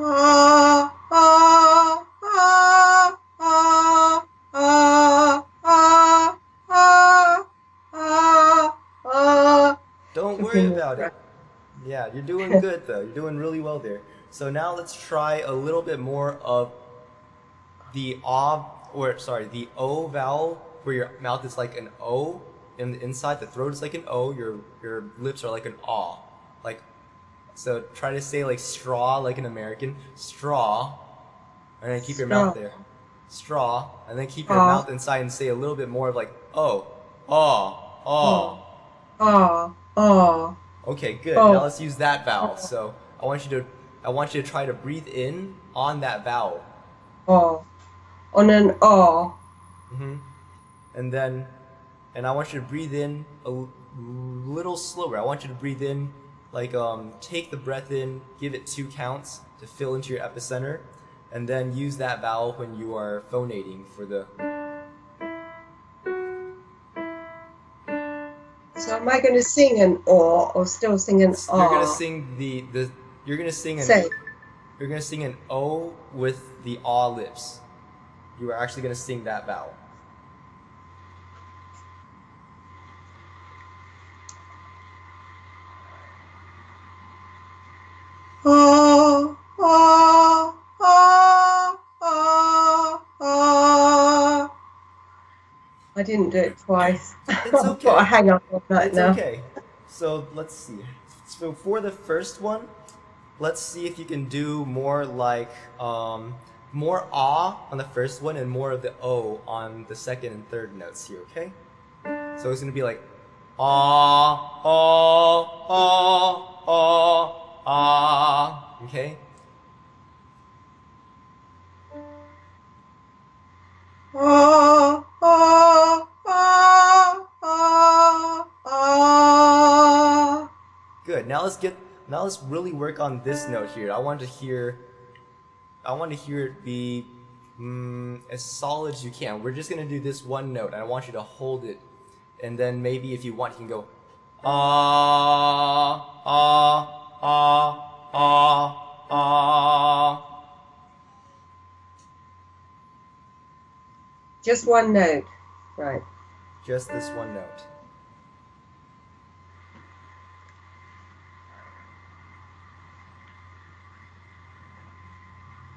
Ah, ah, ah, ah, ah, ah, ah, ah, ah. Don't worry about it. Yeah, you're doing good though. You're doing really well there. So now let's try a little bit more of the the O vowel, where your mouth is like an O in the inside, the throat is like an O, your lips are like an aw. Like, so try to say like straw like an American. Straw. And then keep your mouth there. Straw. And then keep your mouth inside and say a little bit more of like oh, aw, aw. Ah, ah. Okay, good. Oh. Now let's use that vowel. So I want you to try to breathe in on that vowel. Ah. On an ah. And I want you to breathe in a little slower. I want you to breathe in like take the breath in, give it 2 counts to fill into your epicenter, and then use that vowel when you are phonating for the. So am I going to sing an or still sing an ah? You're gonna sing you're gonna sing an O with the ah lips. You are actually gonna sing that vowel. Ah, ah, ah, ah, ah. I didn't do it twice. It's I've okay. got to hang up on that It's now. okay. So let's see. So for the first one, let's see if you can do more like more ah on the first one and more of the O on the second and third notes here, okay? So it's gonna be like ah, ah, ah, ah, ah, okay? Ah, ah, ah, ah, ah. Good. Now let's really work on this note here. I want to hear it be as solid as you can. We're just gonna do this one note, and I want you to hold it and then maybe if you want, you can go ah ah ah ah ah. Just one note, right? Just this one note.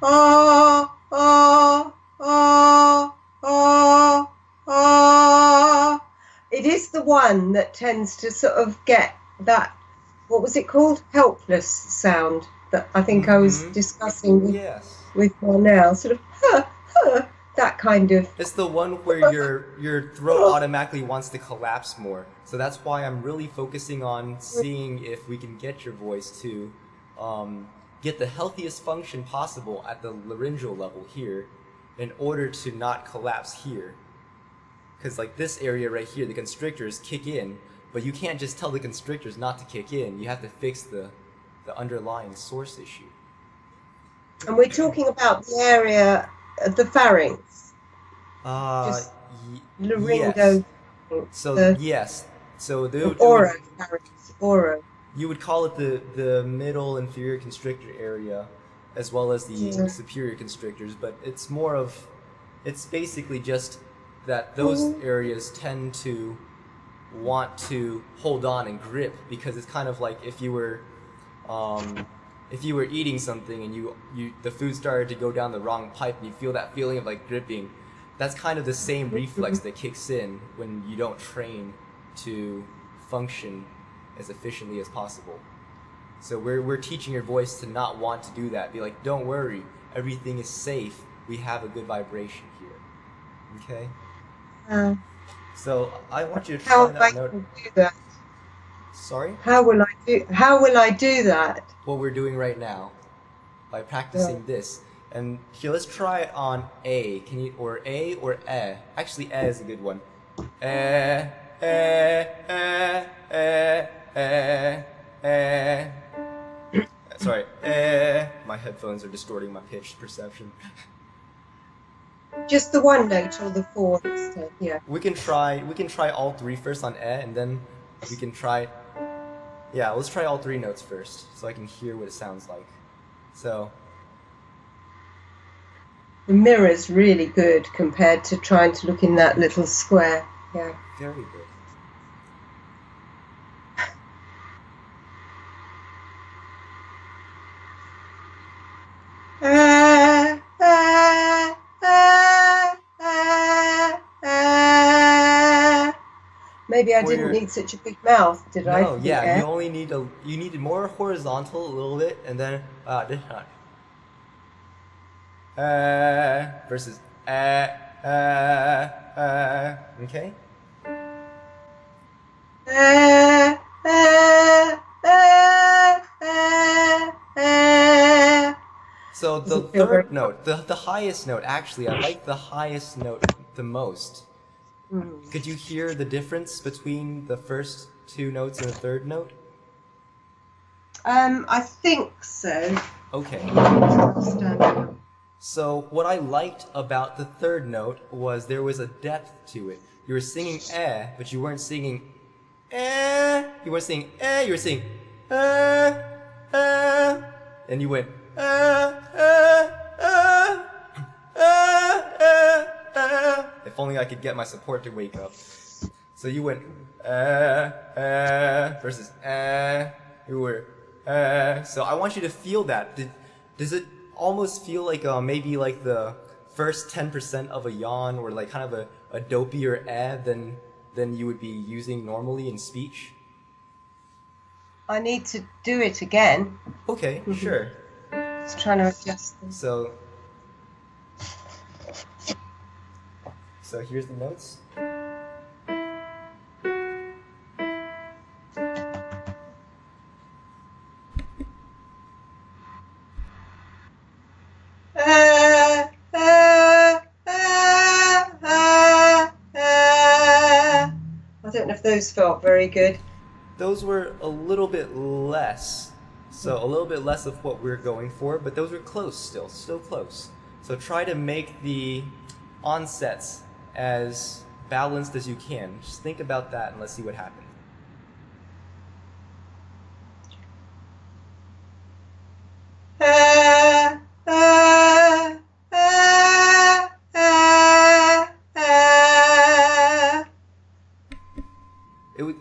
Ah, ah, ah, ah, ah. It is the one that tends to sort of get that, what was it called? Helpless sound that I think I was discussing with Marnell. Sort of, that kind of. It's the one where your throat automatically wants to collapse more. So that's why I'm really focusing on seeing if we can get your voice to get the healthiest function possible at the laryngeal level here in order to not collapse here. Because like this area right here, the constrictors kick in, but you can't just tell the constrictors not to kick in. You have to fix the underlying source issue. And we're talking about the area of the pharynx. Laryngo. Yes. So yes. So oro. You would call it the middle inferior constrictor area, as well as the superior constrictors, but it's more of, it's basically just that those areas tend to want to hold on and grip, because it's kind of like if you were eating something and the food started to go down the wrong pipe and you feel that feeling of like gripping. That's kind of the same reflex that kicks in when you don't train to function as efficiently as possible. So we're teaching your voice to not want to do that. Be like, don't worry, everything is safe. We have a good vibration here. Okay? So I want you to try that note. Do that? Sorry? How will I do that? What we're doing right now, by practicing this. And here, let's try it on A. Can you, or A or E? Actually, E is a good one. Sorry. My headphones are distorting my pitch perception. Just the one note or the four instead, yeah. We can try all three first on E, and then we can try. Yeah, let's try all three notes first, so I can hear what it sounds like. So. The mirror's really good compared to trying to look in that little square. Yeah. Very good. Maybe I didn't need such a big mouth, did I? No, yeah, you only need you needed more horizontal a little bit, and then versus okay. So the third note, the highest note, actually, I like the highest note the most. Could you hear the difference between the first two notes and the third note? I think so. Okay. So what I liked about the third note was there was a depth to it. You were singing but you weren't singing you weren't singing you were singing and you went if only I could get my support to wake up. So you went versus you were so I want you to feel that. Does it almost feel like maybe like the first 10% of a yawn, or like kind of a dopier than you would be using normally in speech? I need to do it again. Okay, sure. Just trying to adjust them. So here's the notes. I don't know if those felt very good. Those were a little bit less. So a little bit less of what we're going for, but those were close still close. So try to make the onsets as balanced as you can. Just think about that and let's see what happens.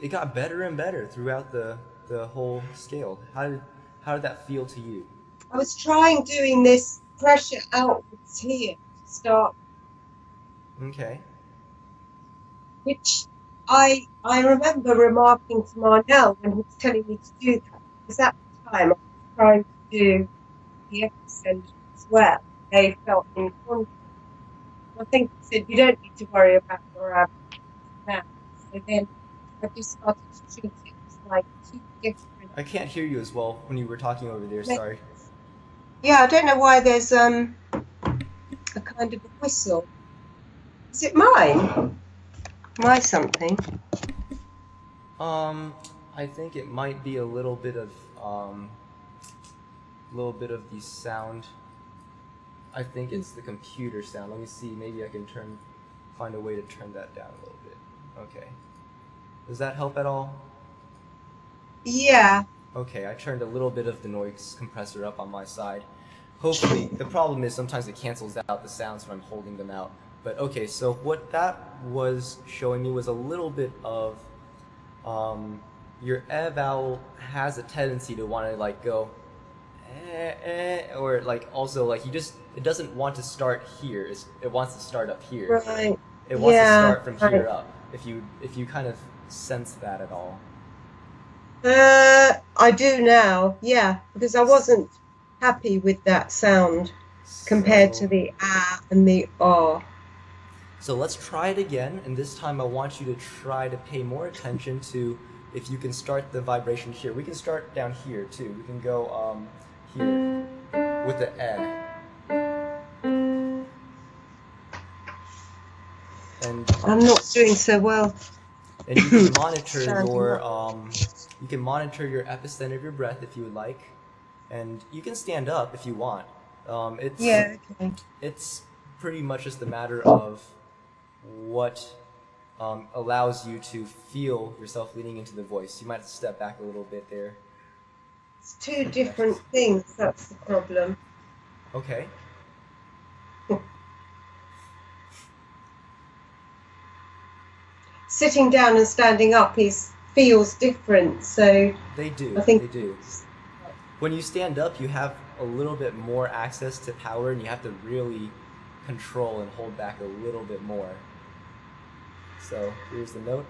It got better and better throughout the whole scale. How did that feel to you? I was trying doing this pressure outwards here to start, Okay. which I remember remarking to Marnell when he was telling me to do that, because at the time I was trying to do the epicenter as well. They felt in contact. I think he said, you don't need to worry about your abdomen now. So then I just started to treat it as like two different. I can't hear you as well when you were talking over there, sorry. Yeah, I don't know why there's a kind of a whistle. Is it mine? My something? I think it might be a little bit of the sound. I think it's the computer sound. Let me see, maybe I can find a way to turn that down a little bit. Okay. Does that help at all? Yeah. Okay, I turned a little bit of the noise compressor up on my side. Hopefully, the problem is sometimes it cancels out the sounds when I'm holding them out. But okay, so what that was showing me was a little bit of your vowel has a tendency to want to like go or like also like it doesn't want to start here. It wants to start up here. Right. It wants to start from here up. If you kind of sense that at all. I do now, yeah, because I wasn't happy with that sound compared to the and the r. So let's try it again, and this time I want you to try to pay more attention to if you can start the vibration here. We can start down here too. We can go here with the And I'm not doing so well. And you can monitor your epicenter of your breath if you would like, and you can stand up if you want. It's pretty much just a matter of what allows you to feel yourself leaning into the voice. You might have to step back a little bit there. It's two different things, that's the problem. Okay. Sitting down and standing up feels different, so they do. I think they do. When you stand up, you have a little bit more access to power, and you have to really control and hold back a little bit more. So here's the note.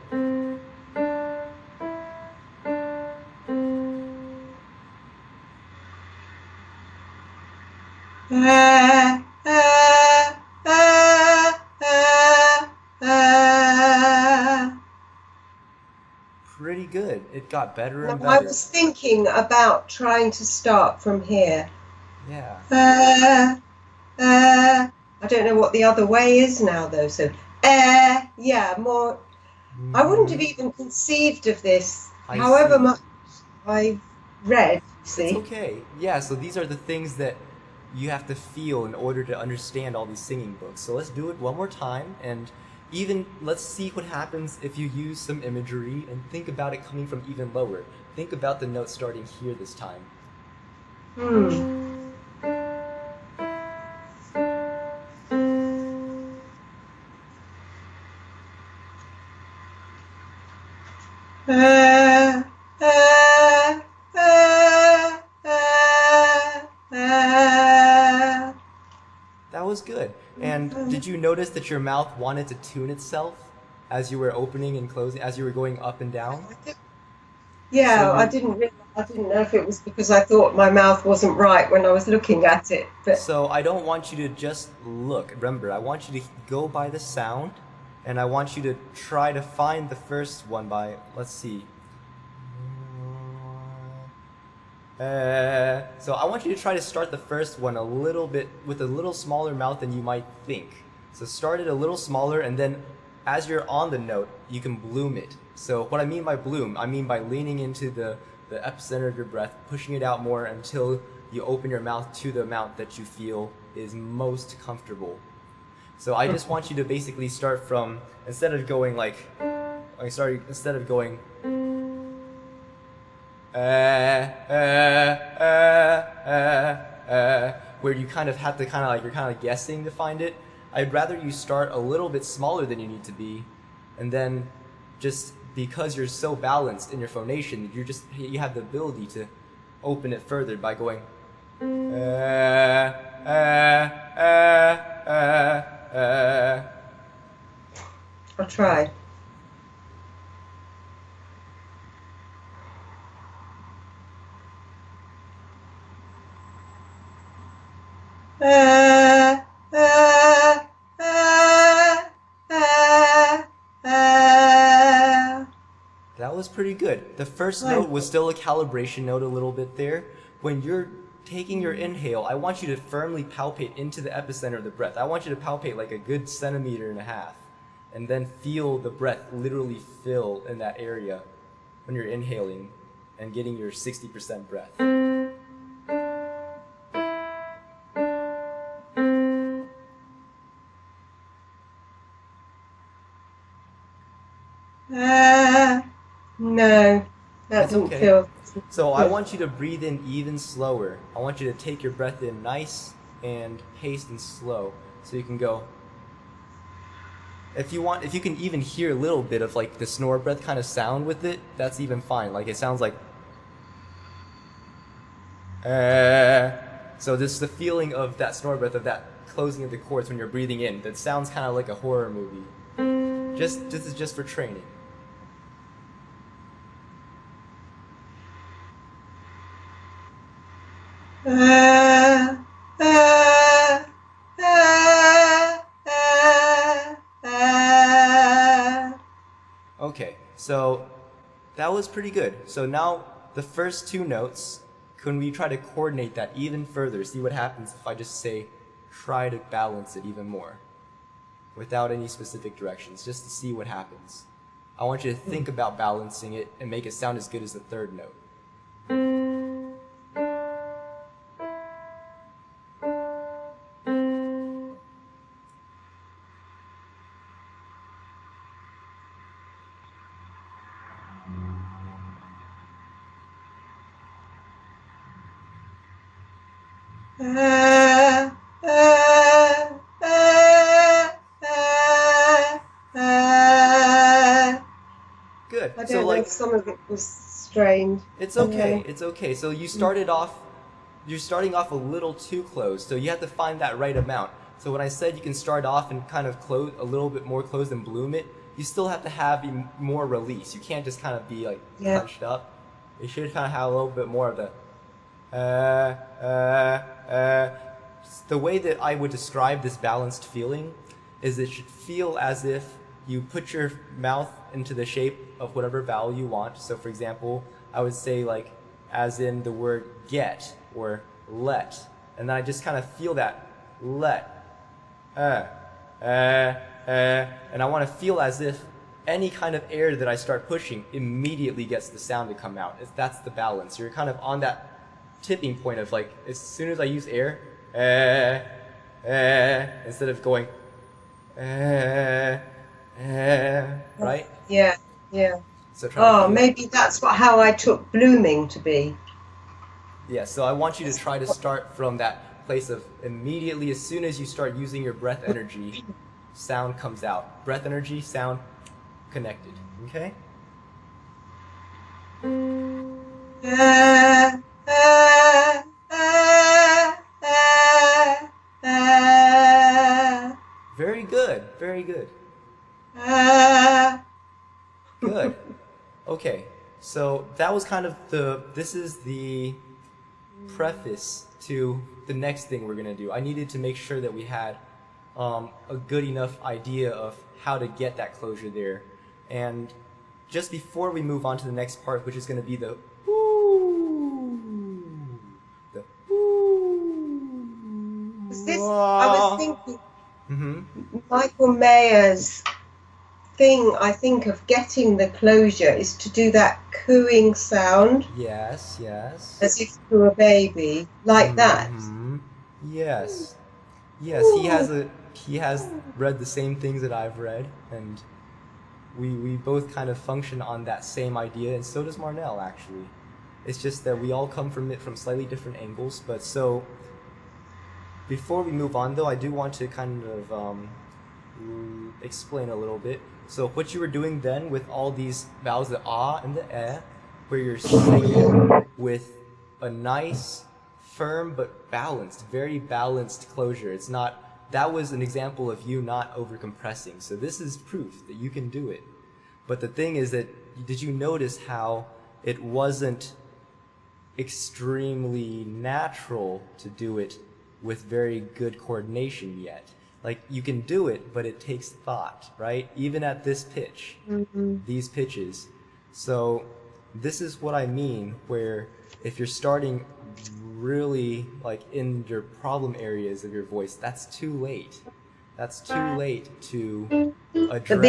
Pretty good. It got better and better. I was thinking about trying to start from here. Yeah. I don't know what the other way is now, though. So, yeah, more. I wouldn't have even conceived of this, however much I've read. See? It's okay. Yeah. So these are the things that you have to feel in order to understand all these singing books. So let's do it one more time, and even let's see what happens if you use some imagery and think about it coming from even lower. Think about the note starting here this time. That was good. And did you notice that your mouth wanted to tune itself as you were opening and closing, as you were going up and down? Yeah, so I didn't know if it was because I thought my mouth wasn't right when I was looking at it. But so I don't want you to just look. Remember, I want you to go by the sound, and I want you to try to find the first one by, let's see. So I want you to try to start the first one a little bit with a little smaller mouth than you might think. So start it a little smaller, and then as you're on the note, you can bloom it. So what I mean by bloom, I mean by leaning into the epicenter of your breath, pushing it out more until you open your mouth to the amount that you feel is most comfortable. So I just want you to basically start from, instead of going like, instead of going, where you kind of have to you're kind of guessing to find it. I'd rather you start a little bit smaller than you need to be, and then just because you're so balanced in your phonation, you have the ability to open it further by going. I'll try. That was pretty good. The first note was still a calibration note a little bit there. When you're taking your inhale, I want you to firmly palpate into the epicenter of the breath. I want you to palpate like a good 1.5 centimeters, and then feel the breath literally fill in that area when you're inhaling and getting your 60% breath. No, that didn't feel. So I want you to breathe in even slower. I want you to take your breath in nice and paced and slow, so you can go. If you can even hear a little bit of like the snore breath kind of sound with it, that's even fine. Like it sounds like. So this is the feeling of that snore breath, of that closing of the chords when you're breathing in. That sounds kind of like a horror movie. This is just for training. Okay, so that was pretty good. So now the first two notes, can we try to coordinate that even further? See what happens if I just say, try to balance it even more, without any specific directions, just to see what happens. I want you to think about balancing it and make it sound as good as the third note. Good. I don't know if some of it was strained. It's okay. It's okay. So you're starting off a little too close. So you have to find that right amount. So when I said you can start off and kind of close a little bit more closed and bloom it, you still have to have more release. You can't just kind of be like punched up. You should kind of have a little bit more of the. The way that I would describe this balanced feeling is it should feel as if you put your mouth into the shape of whatever vowel you want. So for example, I would say like, as in the word get or let. And then I just kind of feel that let. And I want to feel as if any kind of air that I start pushing immediately gets the sound to come out. That's the balance. You're kind of on that tipping point of like, as soon as I use air, instead of going, right? Yeah. So maybe that's how I took blooming to be. Yeah, so I want you to try to start from that place of immediately, as soon as you start using your breath energy, sound comes out. Breath energy, sound connected. Okay? Very good. Very good. Good. Okay. So that was kind of this is the preface to the next thing we're going to do. I needed to make sure that we had a good enough idea of how to get that closure there. And just before we move on to the next part, which is going to be the woo, the woo. I was thinking, Michael Mayer's thing, I think, of getting the closure is to do that cooing sound. Yes. As if to a baby, like that. Yes. He has he has read the same things that I've read, and we both kind of function on that same idea, and so does Marnell, actually. It's just that we all come from it from slightly different angles. But so, before we move on, though, I do want to kind of explain a little bit. So what you were doing then with all these vowels, the ah and the eh, where you're singing with a nice, firm but balanced, very balanced closure. It's not. That was an example of you not over-compressing. So this is proof that you can do it. But the thing is that, did you notice how it wasn't extremely natural to do it with very good coordination yet? Like, you can do it, but it takes thought, right? Even at this pitch, these pitches. So this is what I mean, where if you're starting really like in your problem areas of your voice, that's too late. That's too late to address. But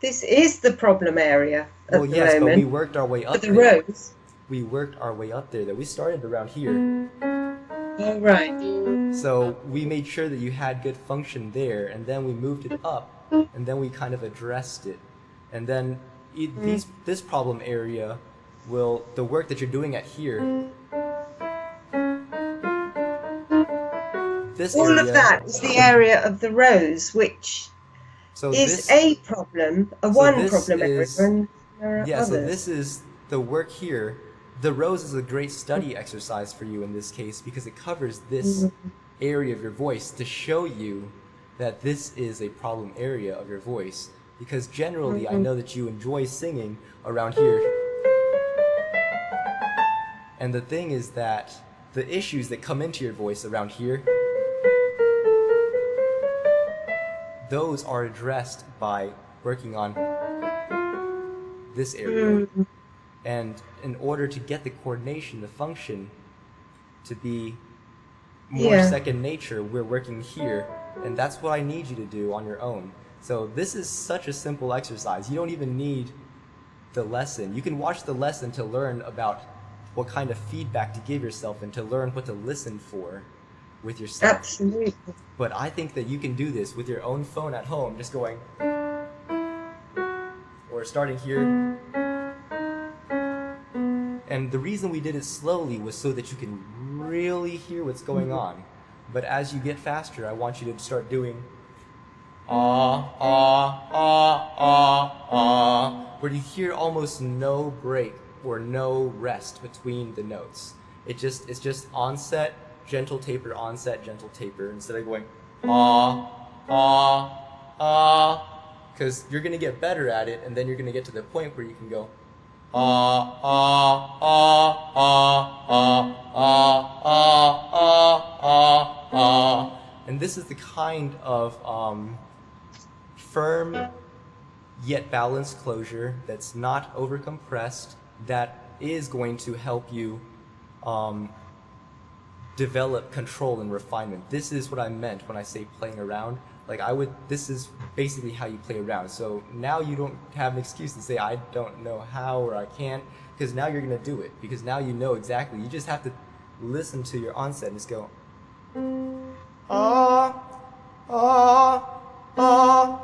this is the problem area at well, the yes, moment. but we worked our way up the there. rows. We worked our way up there. That we started around here. Oh, right. So we made sure that you had good function there, and then we moved it up, and then we kind of addressed it. And then this problem area will, the work that you're doing at here, this All area, of that is the area of the rows, which so is this, a problem, so one this problem area, is, and there are yeah, others. so this is the work here. The rows is a great study exercise for you in this case, because it covers this area of your voice to show you that this is a problem area of your voice. Because generally, I know that you enjoy singing around here. And the thing is that the issues that come into your voice around here, those are addressed by working on this area. And in order to get the coordination, the function to be more second nature, we're working here. And that's what I need you to do on your own. So this is such a simple exercise. You don't even need the lesson. You can watch the lesson to learn about what kind of feedback to give yourself and to learn what to listen for with yourself. Absolutely. But I think that you can do this with your own phone at home, just going, or starting here. And the reason we did it slowly was so that you can really hear what's going on. But as you get faster, I want you to start doing ah, ah, ah, ah, ah, where you hear almost no break or no rest between the notes. It's just onset, gentle taper, onset, gentle taper, instead of going ah, ah, ah, because you're going to get better at it, and then you're going to get to the point where you can go ah, ah, ah, ah, ah, ah, ah, ah, ah, ah. And this is the kind of firm yet balanced closure that's not over-compressed, that is going to help you develop control and refinement. This is what I meant when I say playing around. Like this is basically how you play around. So now you don't have an excuse to say, I don't know how or I can't, because now you're going to do it. Because now you know exactly. You just have to listen to your onset and just go, ah, ah, ah,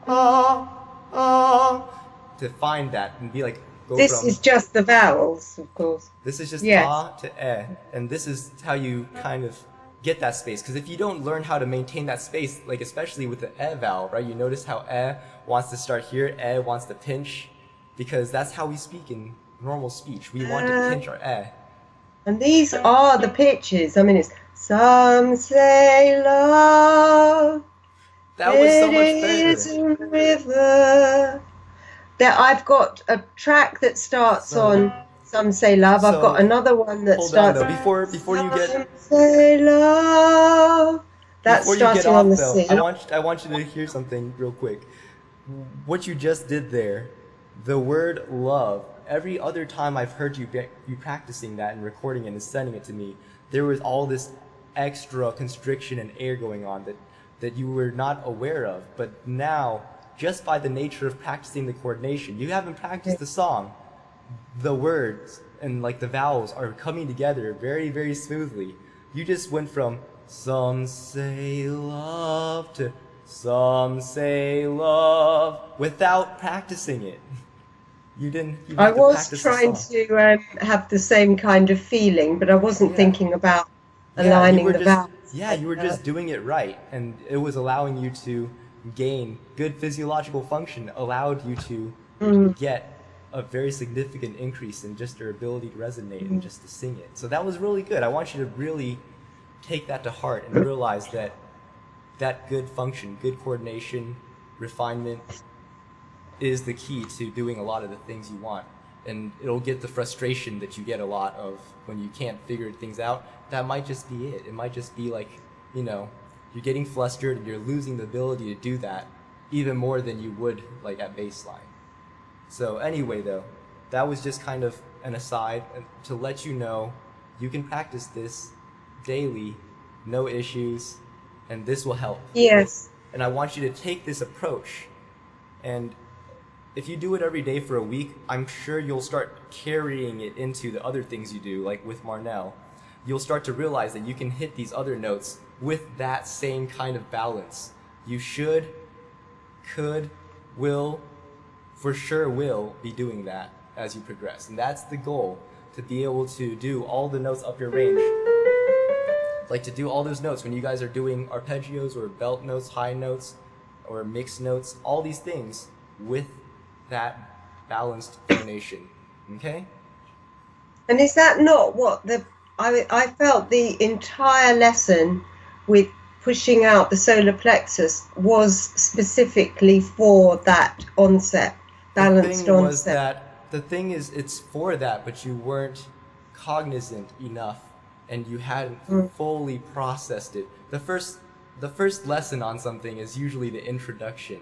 ah, ah, to find that and be like, This is just the vowels, of course. This is just yes. ah to eh, and this is how you kind of get that space. Because if you don't learn how to maintain that space, like especially with the eh vowel, right? You notice how eh wants to start here, eh wants to pinch, because that's how we speak in normal speech. We want to pinch our eh. And these are the pitches. I mean, it's some say love. That was so much It's better. a river. There, I've got a track that starts on Some Say Love. I've got another one that starts on, though. Before you get Some Say Love. That's starting on the C. I want you to hear something real quick. What you just did there, the word love, every other time I've heard you practicing that and recording it and sending it to me, there was all this extra constriction and air going on that you were not aware of. But now, just by the nature of practicing the coordination, you haven't practiced the song, the words and like the vowels are coming together very, very smoothly. You just went from Some say love to, some say love, without practicing it. You didn't I have to was practice the trying song. to have the same kind of feeling, but I wasn't Yeah. thinking about Yeah, you aligning were the just vowels. yeah, you were just doing it right, and it was allowing you to gain good physiological function, allowed you to Mm, get a very significant increase in just your ability to resonate and mm, just to sing it. So that was really good. I want you to really take that to heart and realize that that good function, good coordination, refinement is the key to doing a lot of the things you want. And it'll get the frustration that you get a lot of when you can't figure things out. That might just be it. It might just be like, you're getting flustered and you're losing the ability to do that even more than you would like at baseline. So anyway, though, that was just kind of an aside to let you know you can practice this daily, no issues, and this will help. yes. And I want you to take this approach, and if you do it every day for a week, I'm sure you'll start carrying it into the other things you do, like with Marnell. You'll start to realize that you can hit these other notes with that same kind of balance. You should, could, will, for sure will be doing that as you progress. And that's the goal, to be able to do all the notes up your range. Like to do all those notes when you guys are doing arpeggios or belt notes, high notes, or mixed notes, all these things with that balanced phonation. Okay? And is that not what I felt the entire lesson with pushing out the solar plexus was specifically for that onset, balanced onset. The thing is, it's for that, but you weren't cognizant enough, and you hadn't fully processed it. The first lesson on something is usually the introduction.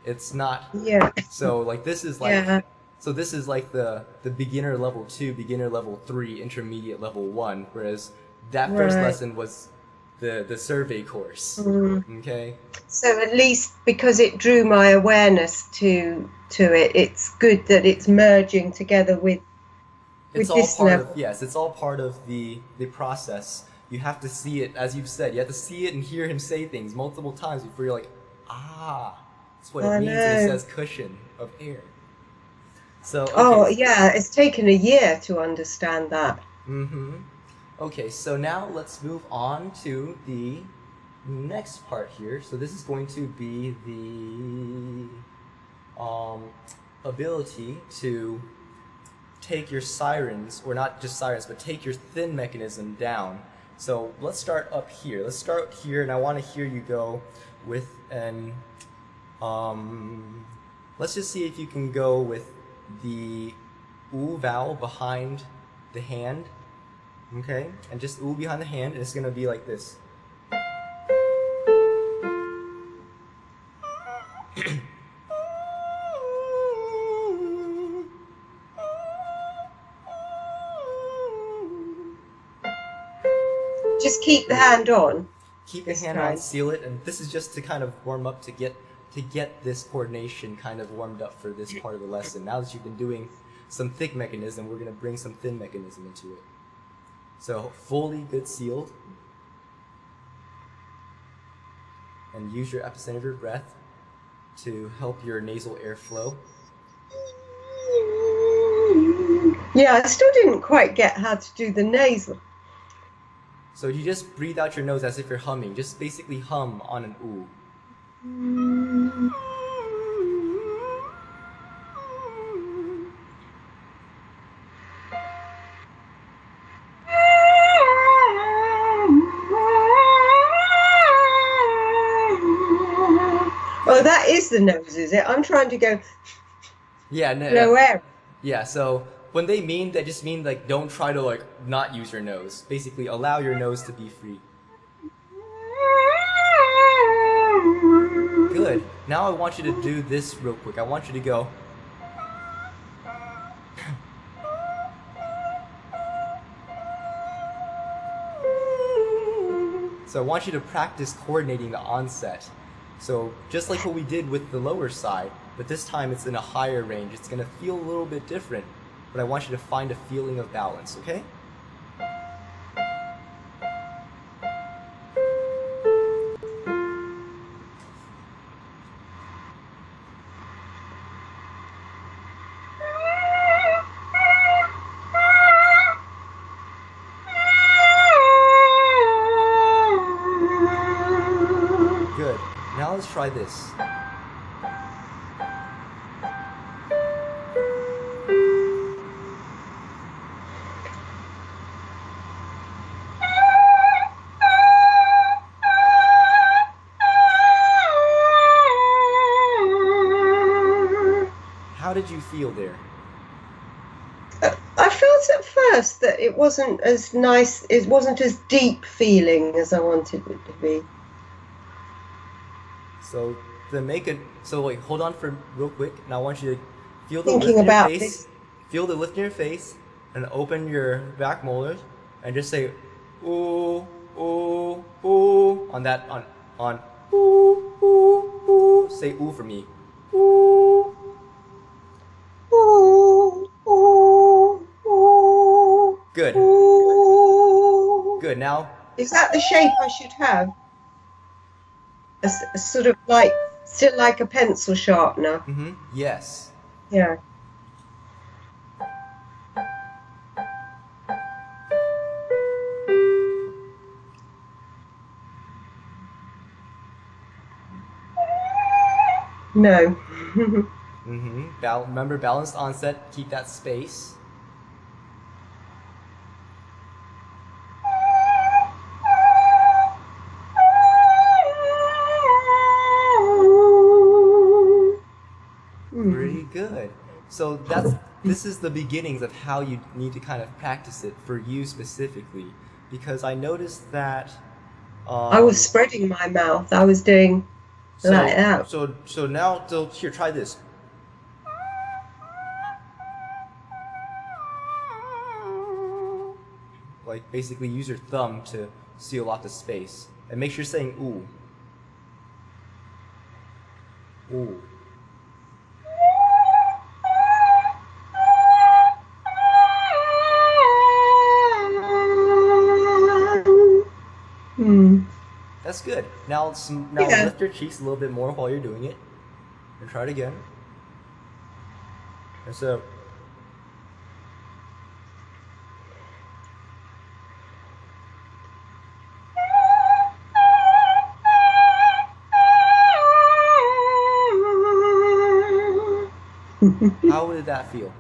It's not. Yeah. So like this is like. Yeah. So this is like the beginner level 2, beginner level 3, intermediate level 1, whereas that first lesson was the survey course. Okay? So at least because it drew my awareness to it, it's good that it's merging together with it's all this part level. of it's all part of the process. You have to see it, as you've said, you have to see it and hear him say things multiple times before you're like, that's what it means when he says cushion of air. So, okay. It's taken a year to understand that. Okay, so now let's move on to the next part here. So this is going to be the ability to take your sirens, or not just sirens, but take your thin mechanism down. So let's start up here. Let's start here, and I want to hear you go with an, let's just see if you can go with the oo vowel behind the hand, okay? And just oo behind the hand, and it's gonna be like this. Just keep the hand on. Keep the hand on, seal it, and this is just to kind of warm up to get this coordination kind of warmed up for this part of the lesson. Now that you've been doing some thick mechanism, we're going to bring some thin mechanism into it. So fully good sealed. And use your epicenter of your breath to help your nasal airflow. Yeah, I still didn't quite get how to do the nasal. So you just breathe out your nose as if you're humming. Just basically hum on an oo. Oh, that is the nose, is it? I'm trying to go. Yeah, no. Blow air. Yeah, so when they just mean like don't try to like not use your nose. Basically, allow your nose to be free. Good. Now I want you to do this real quick. I want you to go. So I want you to practice coordinating the onset. So just like what we did with the lower side, but this time it's in a higher range. It's going to feel a little bit different, but I want you to find a feeling of balance, okay? let's try this. How did you feel there? I felt at first that it wasn't as nice, it wasn't as deep feeling as I wanted it to be. So to make it, so wait, hold on for real quick. Now I want you to feel the Thinking lift in your about face. this. Feel the lift in your face, and open your back molars, and just say, ooh, ooh, ooh, on that, on, ooh, ooh, ooh. Say ooh for me. Ooh. Ooh, ooh, ooh, Good. ooh. Good. Now, Is that the shape I should have? A sort of like, still like a pencil sharpener. yes. Yeah. No. Remember, balanced onset. Keep that space. Pretty good. So this is the beginnings of how you need to kind of practice it for you specifically, because I noticed that I was spreading my mouth. I was doing like that. So now, here, try this. Like basically use your thumb to seal off the space, and make sure you're saying ooh. Ooh. That's good. Now lift your cheeks a little bit more while you're doing it, and try it again. And so. How did that feel?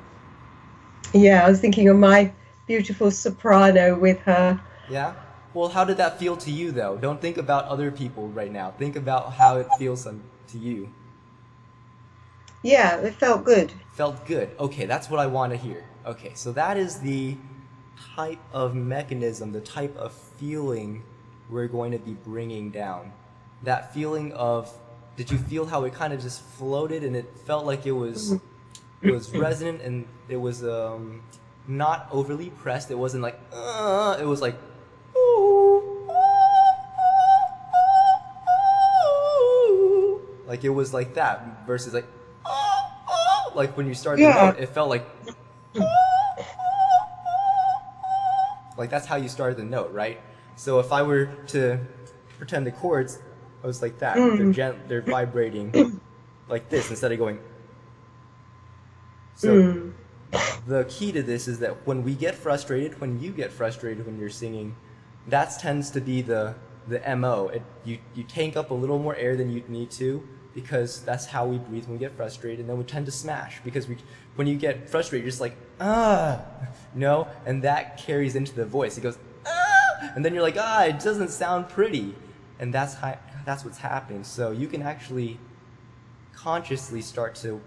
Yeah, I was thinking of my beautiful soprano with her. Yeah? Well, how did that feel to you, though? Don't think about other people right now. Think about how it feels to you. Yeah, it felt good. Felt good. Okay, that's what I want to hear. Okay, so that is the type of mechanism, the type of feeling we're going to be bringing down. That feeling of, did you feel how it kind of just floated and it felt like it was resonant and it was not overly pressed. It wasn't like it was like like it was like that versus like when you started the note, it felt like that's how you started the note, right? So if I were to pretend the chords, I was like that. They're vibrating like this instead of going. So the key to this is that when you get frustrated when you're singing, that tends to be the MO. You tank up a little more air than you need to, because that's how we breathe when we get frustrated, and then we tend to smash because when you get frustrated, you're just like and that carries into the voice. It goes and then you're like it doesn't sound pretty, and that's what's happening. So you can actually consciously start to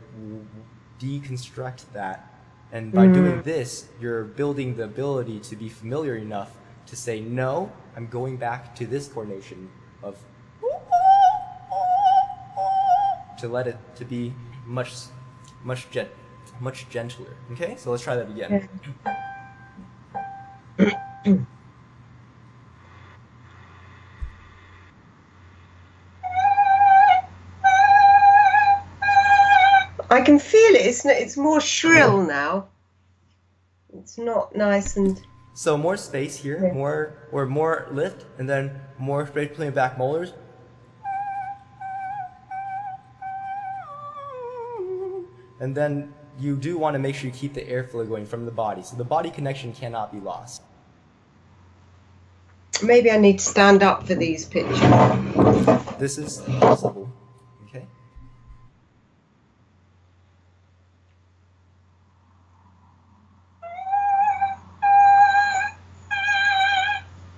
deconstruct that, and by doing this, you're building the ability to be familiar enough to say, no, I'm going back to this coordination of to let it to be much gentler. Okay, so let's try that again. I can feel it. It's more shrill now. It's not nice and. So more space here, more lift, and then more space between back molars. And then you do want to make sure you keep the airflow going from the body, so the body connection cannot be lost. Maybe I need to stand up for these pictures. This is possible.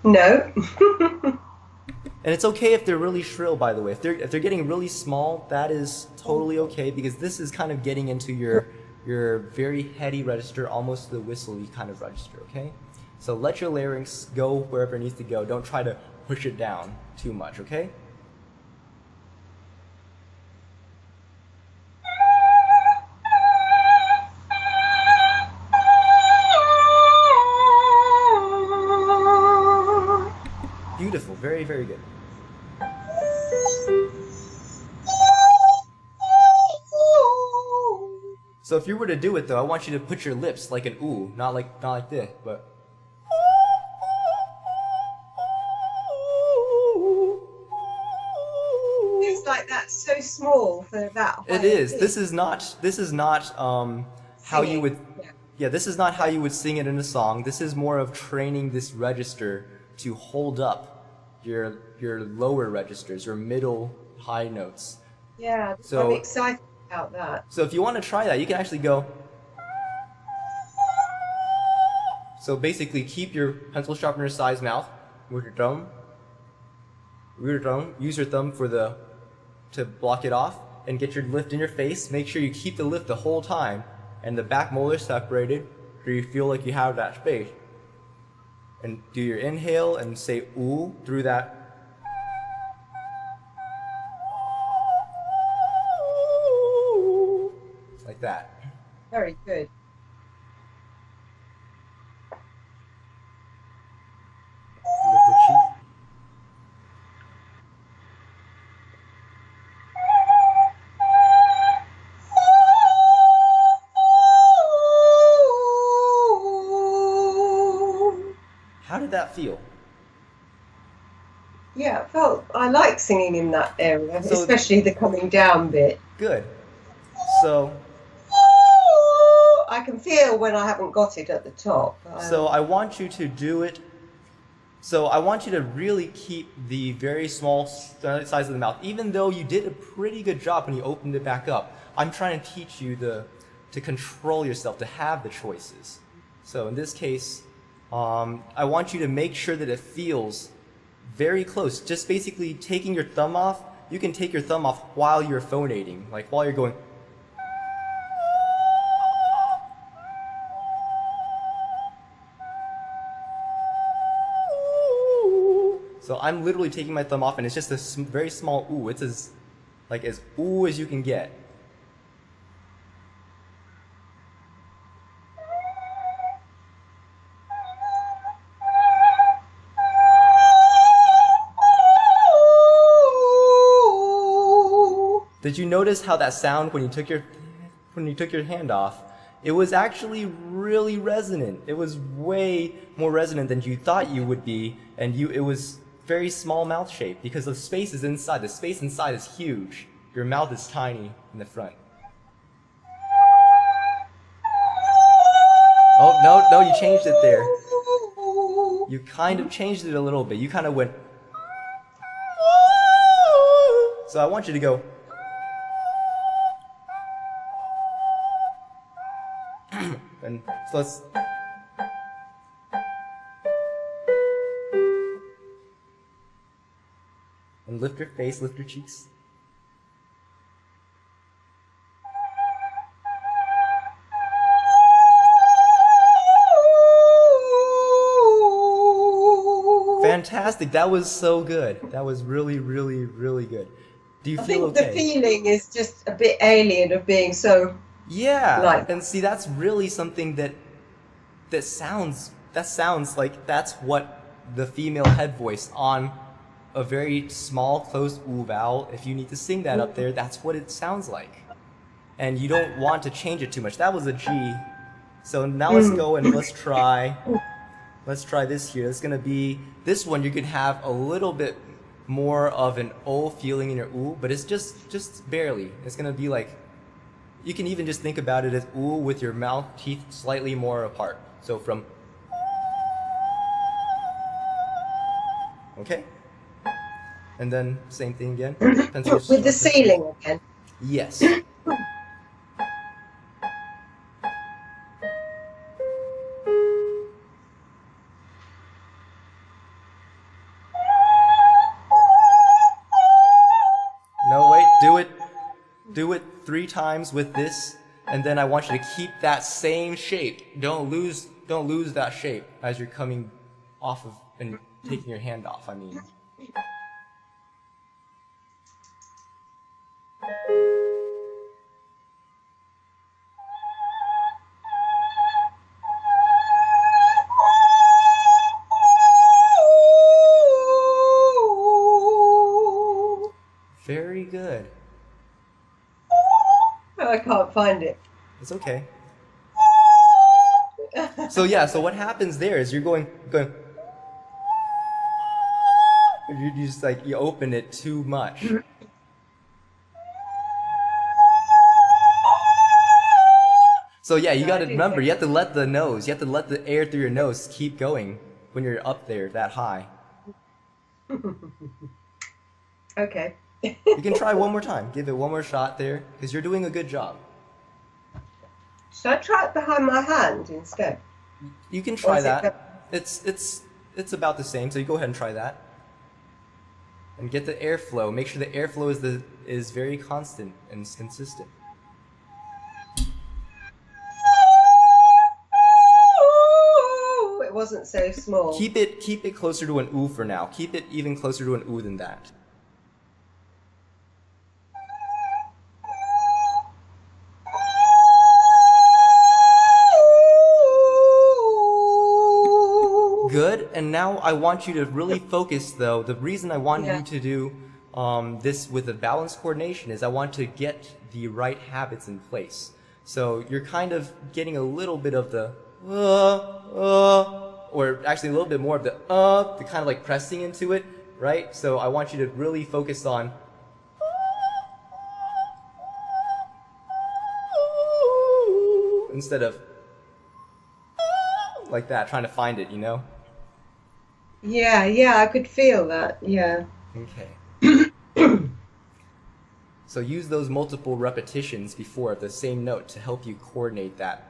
No. And it's okay if they're really shrill, by the way. If they're getting really small, that is totally okay, because this is kind of getting into your very heady register, almost the whistle-y kind of register, okay? So let your larynx go wherever it needs to go. Don't try to push it down too much, okay? Beautiful. Very, very good. So if you were to do it, though, I want you to put your lips like an ooh, not like this, but... It's like that's so small for that high. It is. This is not how you would... Yeah. Yeah, this is not how you would sing it in a song. This is more of training this register to hold up your lower registers, your middle high notes. Yeah, So- I'm excited about that. So if you want to try that, you can actually go... So basically, keep your pencil sharpener size mouth with your thumb. Use your thumb to block it off, and get your lift in your face. Make sure you keep the lift the whole time, and the back molars separated, so you feel like you have that space. And do your inhale and say ooh through that. Like that. Very good. Lift the cheek. How did that feel? Yeah, I like singing in that area, So- especially the coming down bit. Good. So I can feel when I haven't got it at the top. So I want you to do it. So I want you to really keep the very small size of the mouth. Even though you did a pretty good job when you opened it back up, I'm trying to teach you to control yourself, to have the choices. So in this case, I want you to make sure that it feels very close. Just basically taking your thumb off. You can take your thumb off while you're phonating, like while you're going. So I'm literally taking my thumb off, and it's just a very small ooh. It's as ooh as you can get. Did you notice how that sound when you took your hand off? It was actually really resonant. It was way more resonant than you thought you would be, and it was very small mouth shape because the space is inside. The space inside is huge. Your mouth is tiny in the front. Oh, no, you changed it there. You kind of changed it a little bit. You kind of went. So I want you to go. And so let's. And lift your face, lift your cheeks. Fantastic. That was so good. That was really, really, really good. Do you I feel think okay? the feeling is just a bit alien of being so. Yeah. Like- And see, that's really something that sounds like that's what the female head voice on a very small closed ooh vowel, if you need to sing that up there, that's what it sounds like. And you don't want to change it too much. That was a G. So now let's go and let's try this here. It's gonna be this one. You can have a little bit more of an O feeling in your ooh, but it's just barely. It's gonna be like, you can even just think about it as ooh with your mouth teeth slightly more apart. So from, okay, and then same thing again. With the ceiling again. Yes. do it 3 times with this, and then I want you to keep that same shape. Don't lose that shape as you're coming off of and taking your hand off, I mean. Very good. I can't find it. It's okay. So yeah, so what happens there is you're going, you just like, you open it too much. So yeah, you gotta remember, you have to let the air through your nose keep going when you're up there that high. Okay. You can try one more time. Give it one more shot there, because you're doing a good job. Should I try it behind my hand instead? You can try that. It's about the same, so you go ahead and try that. And get the airflow. Make sure the airflow is very constant and consistent. It wasn't so small. Keep it closer to an ooh for now. Keep it even closer to an ooh than that. Good, and now I want you to really focus though. The reason I want you to do this with a balanced coordination is I want to get the right habits in place. So you're kind of getting a little bit of the or actually a little bit more of the kind of like pressing into it, right? So I want you to really focus on instead of like that, trying to find it, you know? Yeah, I could feel that, yeah. Okay. So use those multiple repetitions before of the same note to help you coordinate that.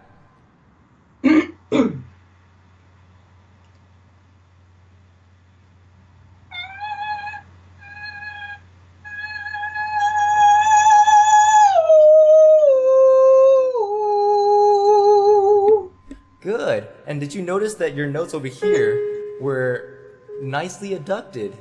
Good. And did you notice that your notes over here were nicely adducted,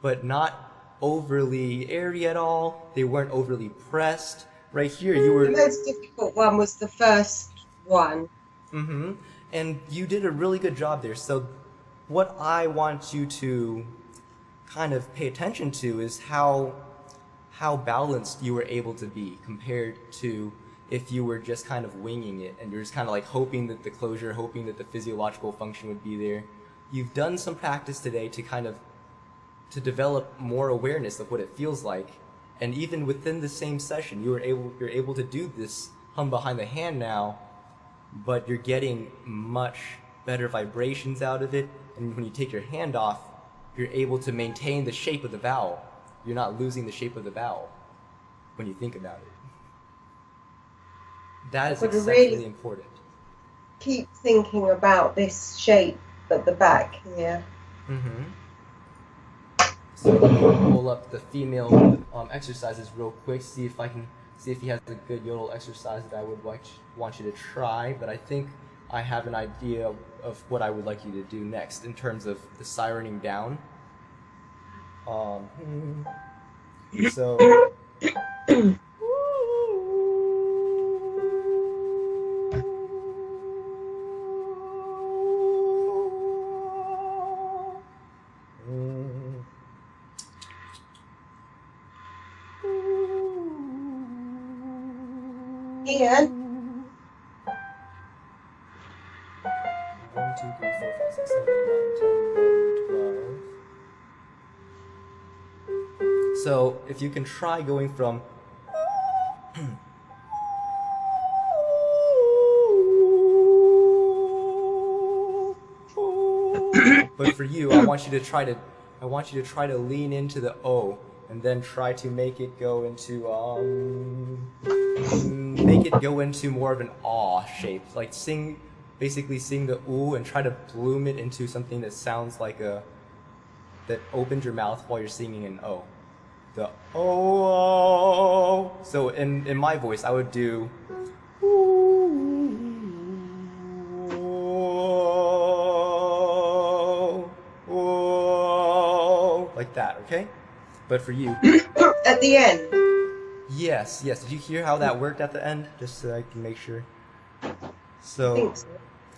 but not overly airy at all? They weren't overly pressed. Right here, you were... The most difficult one was the first one. Mm-hmm. And you did a really good job there. So what I want you to kind of pay attention to is how balanced you were able to be compared to if you were just kind of winging it and you're just kind of like hoping that the closure, hoping that the physiological function would be there. You've done some practice today to develop more awareness of what it feels like. And even within the same session, you're able to do this hum behind the hand now, but you're getting much better vibrations out of it. And when you take your hand off, you're able to maintain the shape of the vowel. You're not losing the shape of the vowel when you think about it. That is exceptionally important. Keep thinking about this shape at the back here. Mm-hmm. So I'll pull up the female exercises real quick, see if he has a good yodel exercise that I would want you to try. But I think I have an idea of what I would like you to do next in terms of the sirening down. So. Ian? 1, 2, 3, 4, 5, 6, 7, 8, 9, 10, 11, 12. So if you can try going from but for you, I want you to try to lean into the O and then try to make it go into more of an aw shape. Like basically sing the ooh and try to bloom it into something that sounds like that opens your mouth while you're singing an O. the oh. So in my voice, I would do like that, okay? But for you, At the end. yes. Did you hear how that worked at the end? Just so I can make sure. I So, think so.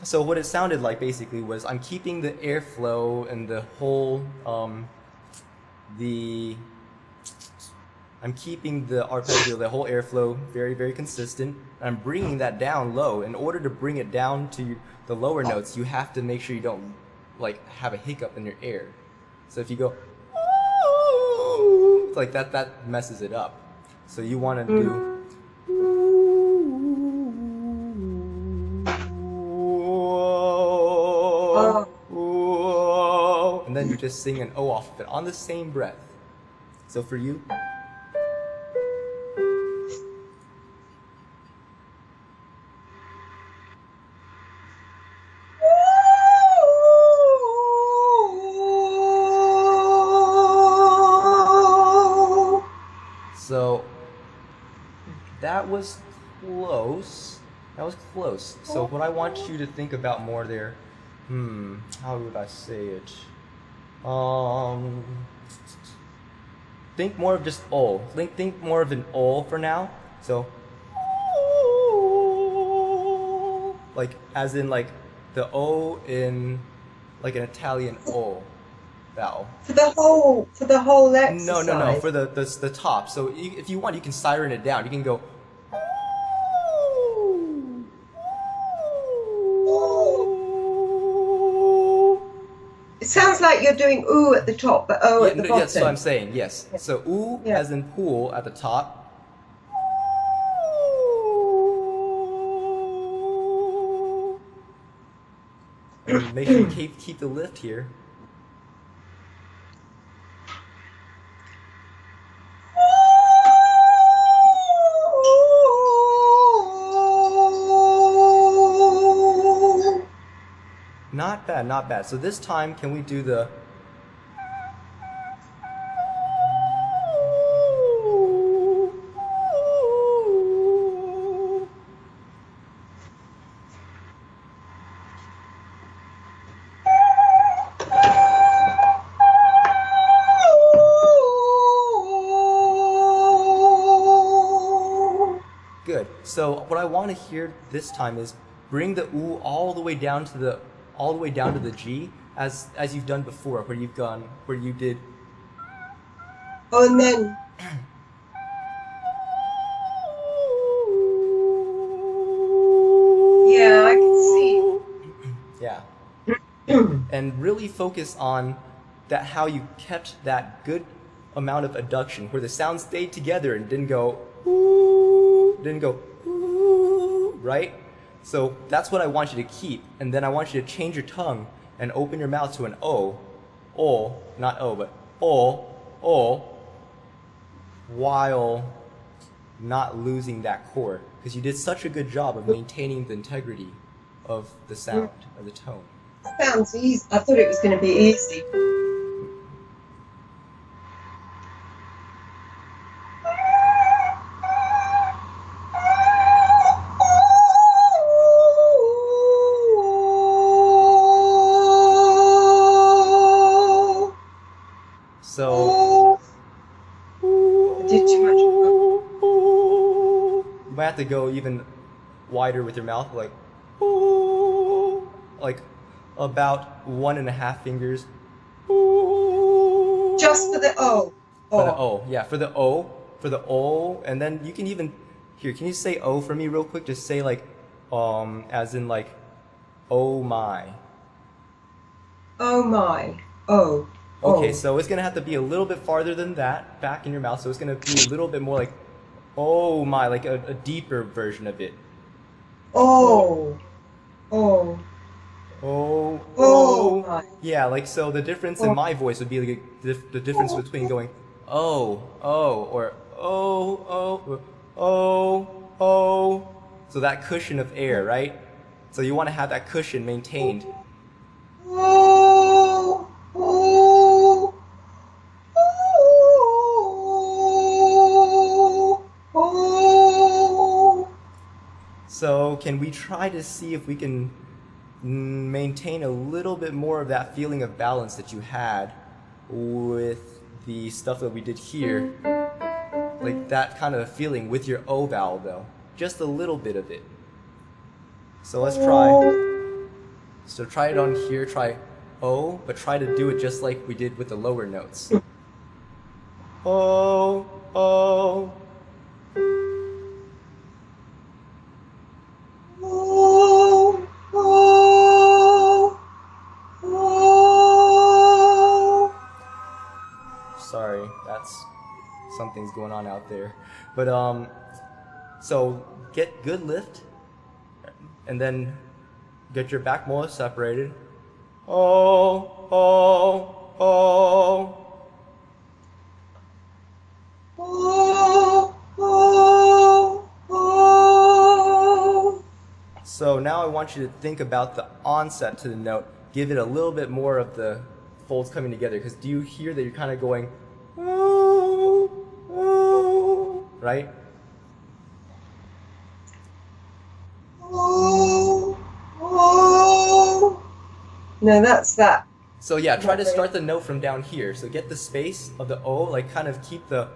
so what it sounded like basically was I'm keeping the airflow and the whole, I'm keeping the arpeggio, the whole airflow very, very consistent. I'm bringing that down low. In order to bring it down to the lower notes, you have to make sure you don't like have a hiccup in your air. So if you go like that, that messes it up. So you want to do and then you just sing an O off of it on the same breath. So for you, so that was close. That was close. So what I want you to think about more there, how would I say it? Think more of just O. Think more of an O for now. So like as in like the O in like an Italian O vowel. For the whole exercise. No. For the top. So if you want, you can siren it down. You can go. It sounds like you're doing ooh at the top, but oh at the bottom. That's what I'm saying. Yes. So ooh as in pool at the top. And make sure you keep the lift here. Not bad, not bad. So this time, can we do the... Good. So what I want to hear this time is bring the ooh all the way down to the G as you've done before, where you did. Oh, and then. Yeah, I can see. Yeah. And really focus on that, how you kept that good amount of adduction, where the sound stayed together and didn't go ooh, right? So that's what I want you to keep, and then I want you to change your tongue and open your mouth to an O, not O, but O, while not losing that chord, because you did such a good job of maintaining the integrity of the sound, of the tone. Sounds easy. I thought it was going to be easy. So I did too much. You might have to go even wider with your mouth, like about 1.5 fingers. Just for the O. For the O, yeah, for the O, and then you can even here. Can you say O for me real quick? Just say like, as in like, oh my. Oh my. Oh. Okay, so it's gonna have to be a little bit farther than that, back in your mouth. So it's gonna be a little bit more like, oh my, like a deeper version of it. Oh. Oh. Oh. Oh my. Yeah, like so. The difference in my voice would be like the difference between going oh or oh. So that cushion of air, right? So you want to have that cushion maintained. can we try to see if we can maintain a little bit more of that feeling of balance that you had with the stuff that we did here? Like that kind of a feeling with your O vowel though. Just a little bit of it. So let's try. So try it on here, try O, but try to do it just like we did with the lower notes. O, O. Sorry, that's something's going on out there. But so get good lift, and then get your back molar separated. Oh, oh, oh. So now I want you to think about the onset to the note. Give it a little bit more of the folds coming together, because do you hear that you're kind of going, oh, oh, right? No, that's that. So yeah, try to start the note from down here. So get the space of the O, like kind of keep the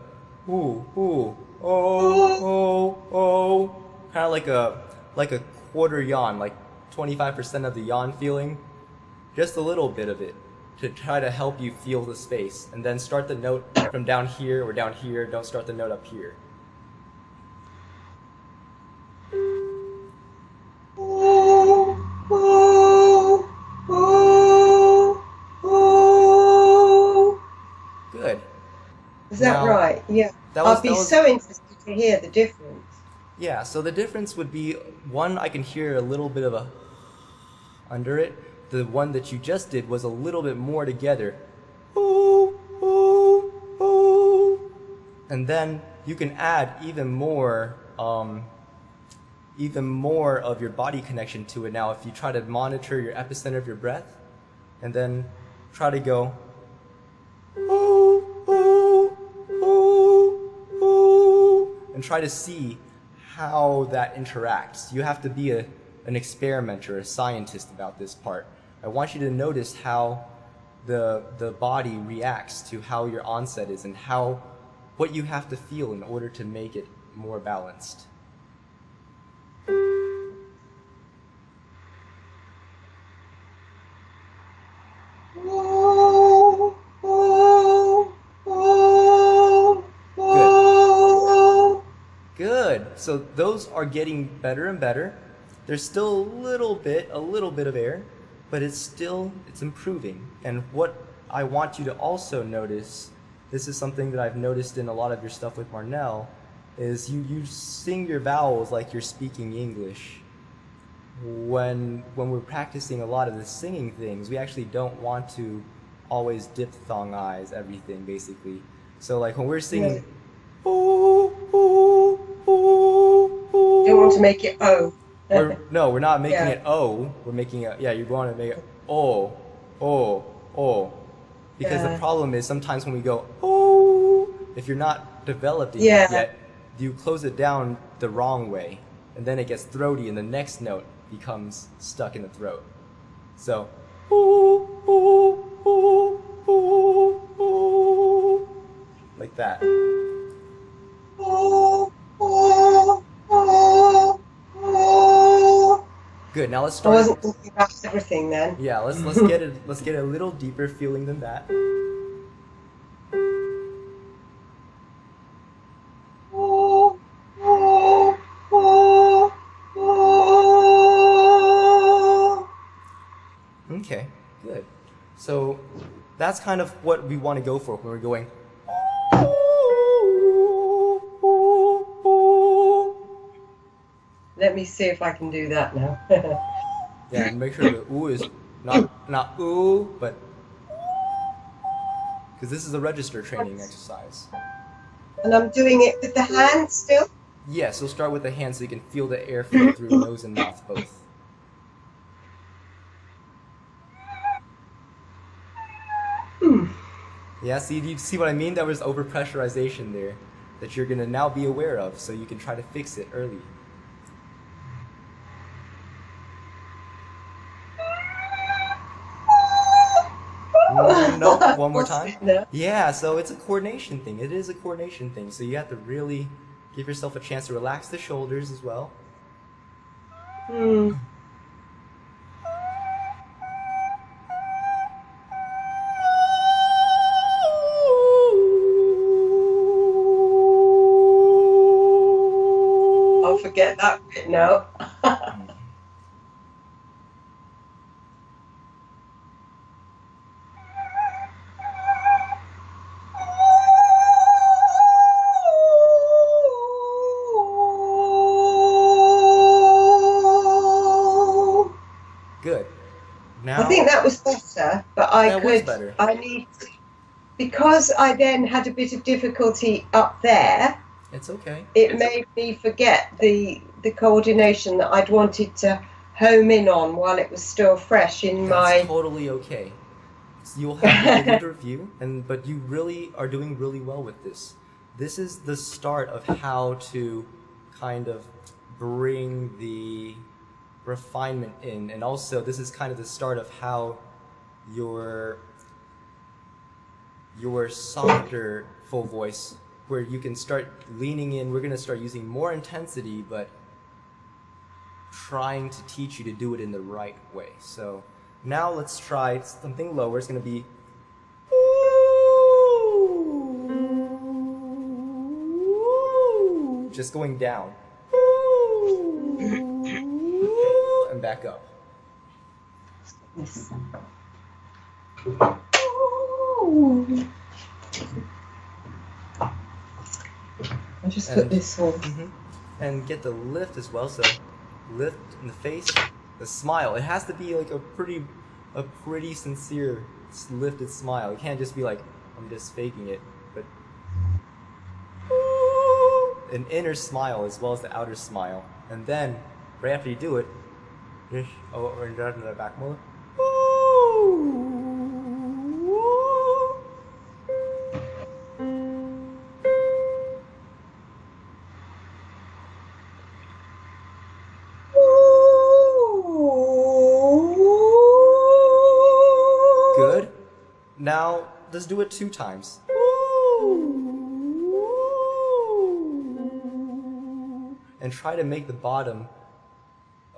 ooh, ooh, oh, oh, oh, kind of like a quarter yawn, like 25% of the yawn feeling, just a little bit of it to try to help you feel the space. And then start the note from down here or down here. Don't start the note up here. Good. Is that Now, right? Yeah. I'd be so interested to hear the difference. Yeah, so the difference would be, one, I can hear a little bit of a under it. The one that you just did was a little bit more together. Ooh, ooh, ooh. And then you can add even more of your body connection to it now if you try to monitor your epicenter of your breath, and then try to go ooh, ooh, ooh, ooh, and try to see how that interacts. You have to be an experimenter, a scientist about this part. I want you to notice how the body reacts to how your onset is and what you have to feel in order to make it more balanced. Good. So those are getting better and better. There's still a little bit of air, but it's improving. And what I want you to also notice, this is something that I've noticed in a lot of your stuff with Marnell, is you sing your vowels like you're speaking English. When we're practicing a lot of the singing things, we actually don't want to always diphthongize everything, basically. So like when we're singing, ooh, ooh, ooh, ooh, You don't want to make it O. we're not making it O. We're making it, you want to make it O, O, O. Because the problem is sometimes when we go, oh, if you're not developed enough yet, you close it down the wrong way. And then it gets throaty and the next note becomes stuck in the throat. So, ooh, ooh, ooh, ooh, ooh, like that. Good. Now let's start. I wasn't thinking about everything then. Yeah, let's get a little deeper feeling than that. Okay, good. So that's kind of what we want to go for when we're going. Let me see if I can do that now. Yeah, and make sure the ooh is not ooh, but because this is a register training exercise. And I'm doing it with the hand still? Yeah, so start with the hand so you can feel the air flow through nose and mouth both. Yeah, you see what I mean? There was overpressurization there that you're going to now be aware of, so you can try to fix it early. Nope, one more What's time. it now? Yeah, so it's a coordination thing. It is a coordination thing. So you have to really give yourself a chance to relax the shoulders as well. Hmm. I'll forget that bit now. Good. I think Now, that was better, but that was better. I need to, because I then had a bit of difficulty up there, It's okay. it made me forget the coordination that I'd wanted to home in on while it was still fresh in That's my. totally okay. So you'll have to do the review, but you really are doing really well with this. This is the start of how to kind of bring the refinement in, and also this is kind of the start of how your softer full voice, where you can start leaning in. We're going to start using more intensity, but trying to teach you to do it in the right way. So now let's try something lower. It's going to be just going down and back up. Yes. I just put this on. And get the lift as well. So lift in the face, the smile. It has to be like a pretty sincere lifted smile. It can't just be like, I'm just faking it, but an inner smile as well as the outer smile. And then right after you do it, or in the back molar. Good. Now let's do it 2 times. And try to make the bottom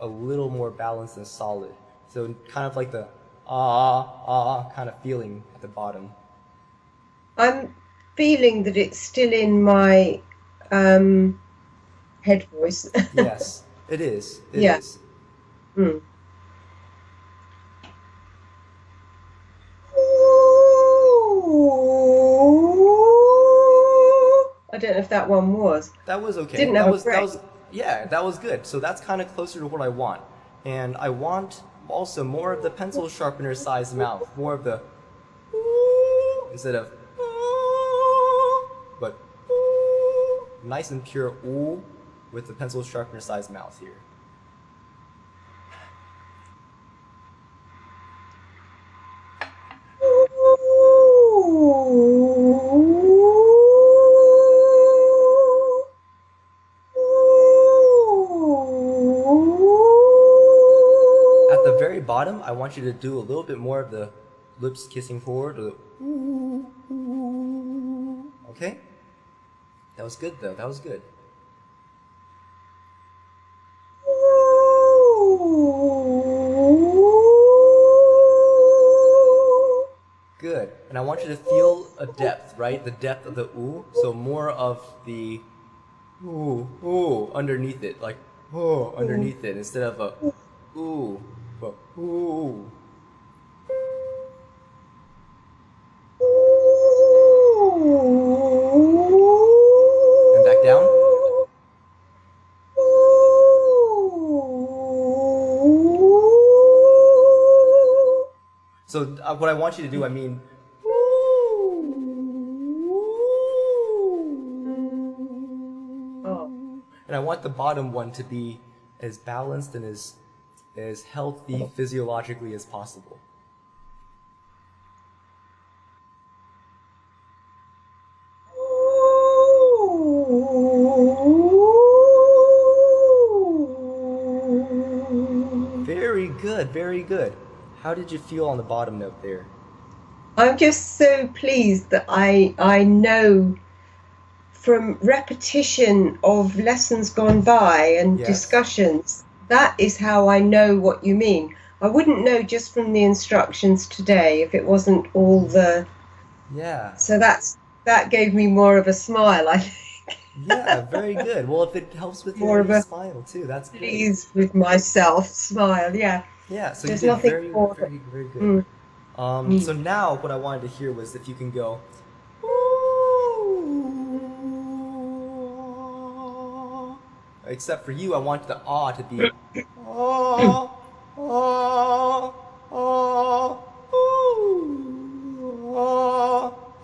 a little more balanced and solid. So kind of like the kind of feeling at the bottom. I'm feeling that it's still in my head voice. Yes, it is. It Yeah. is. Mm. I don't know if that one was. That was okay. Didn't that have a was break. that was good. So that's kind of closer to what I want. And I want also more of the pencil sharpener sized mouth, more of the instead of but nice and pure ooh with the pencil sharpener sized mouth here. At the very bottom, I want you to do a little bit more of the lips kissing forward. Or the okay? That was good though. That was good. Good. And I want you to feel a depth, right? The depth of the ooh. So more of the ooh underneath it. Like underneath it instead of a ooh. But ooh. And back down. So what I want you to do, I mean, and I want the bottom one to be as balanced and as healthy physiologically as possible. Very good, very good. How did you feel on the bottom note there? I'm just so pleased that I know from repetition of lessons gone by and Yes. discussions, that is how I know what you mean. I wouldn't know just from the instructions today if it wasn't all the. Yeah. So that gave me more of a smile. I think Yeah, very good. Well, if it helps with more your of a smile too, that's great. pleased with myself smile. Yeah, Yeah, so you there's did nothing very, more. very, very good. Mm, So mm. now what I wanted to hear was if you can go. Except for you, I want the ah to be ah, ah, ah,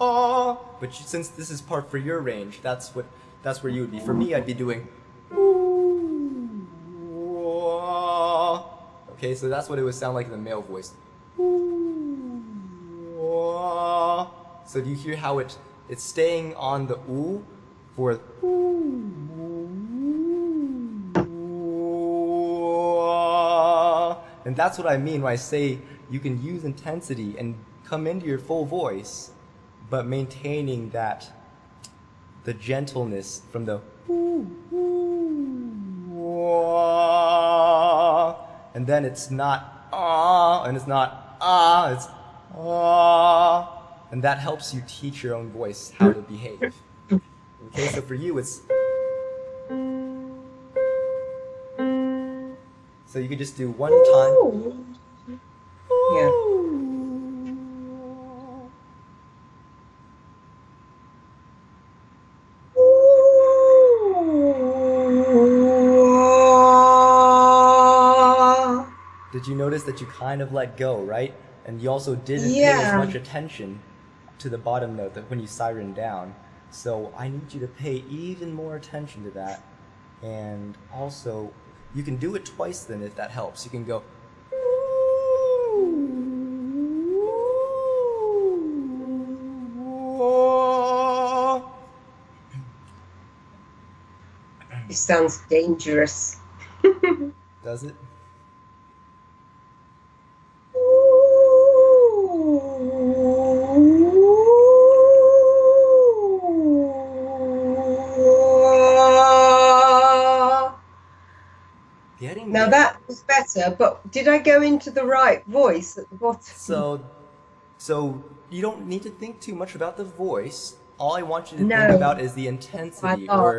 ah. But since this is part for your range, that's where you would be. For me, I'd be doing. Okay, so that's what it would sound like in the male voice. So do you hear how it's staying on the oo for and that's what I mean when I say you can use intensity and come into your full voice, but maintaining the gentleness from the and then it's not and it's not it's and that helps you teach your own voice how to behave. Okay, so for you it's so you could just do one time. Ooh. Yeah. Did you notice that you kind of let go, right? And you also didn't pay as Yeah. much attention to the bottom note that when you siren down. So I need you to pay even more attention to that. And also, you can do it twice then if that helps. You can go. It sounds dangerous. Does it? Getting Now there. that was better, but did I go into the right voice at the bottom? So, so you don't need to think too much about the voice. All I want you to think No, about is the that's why intensity, I laughed.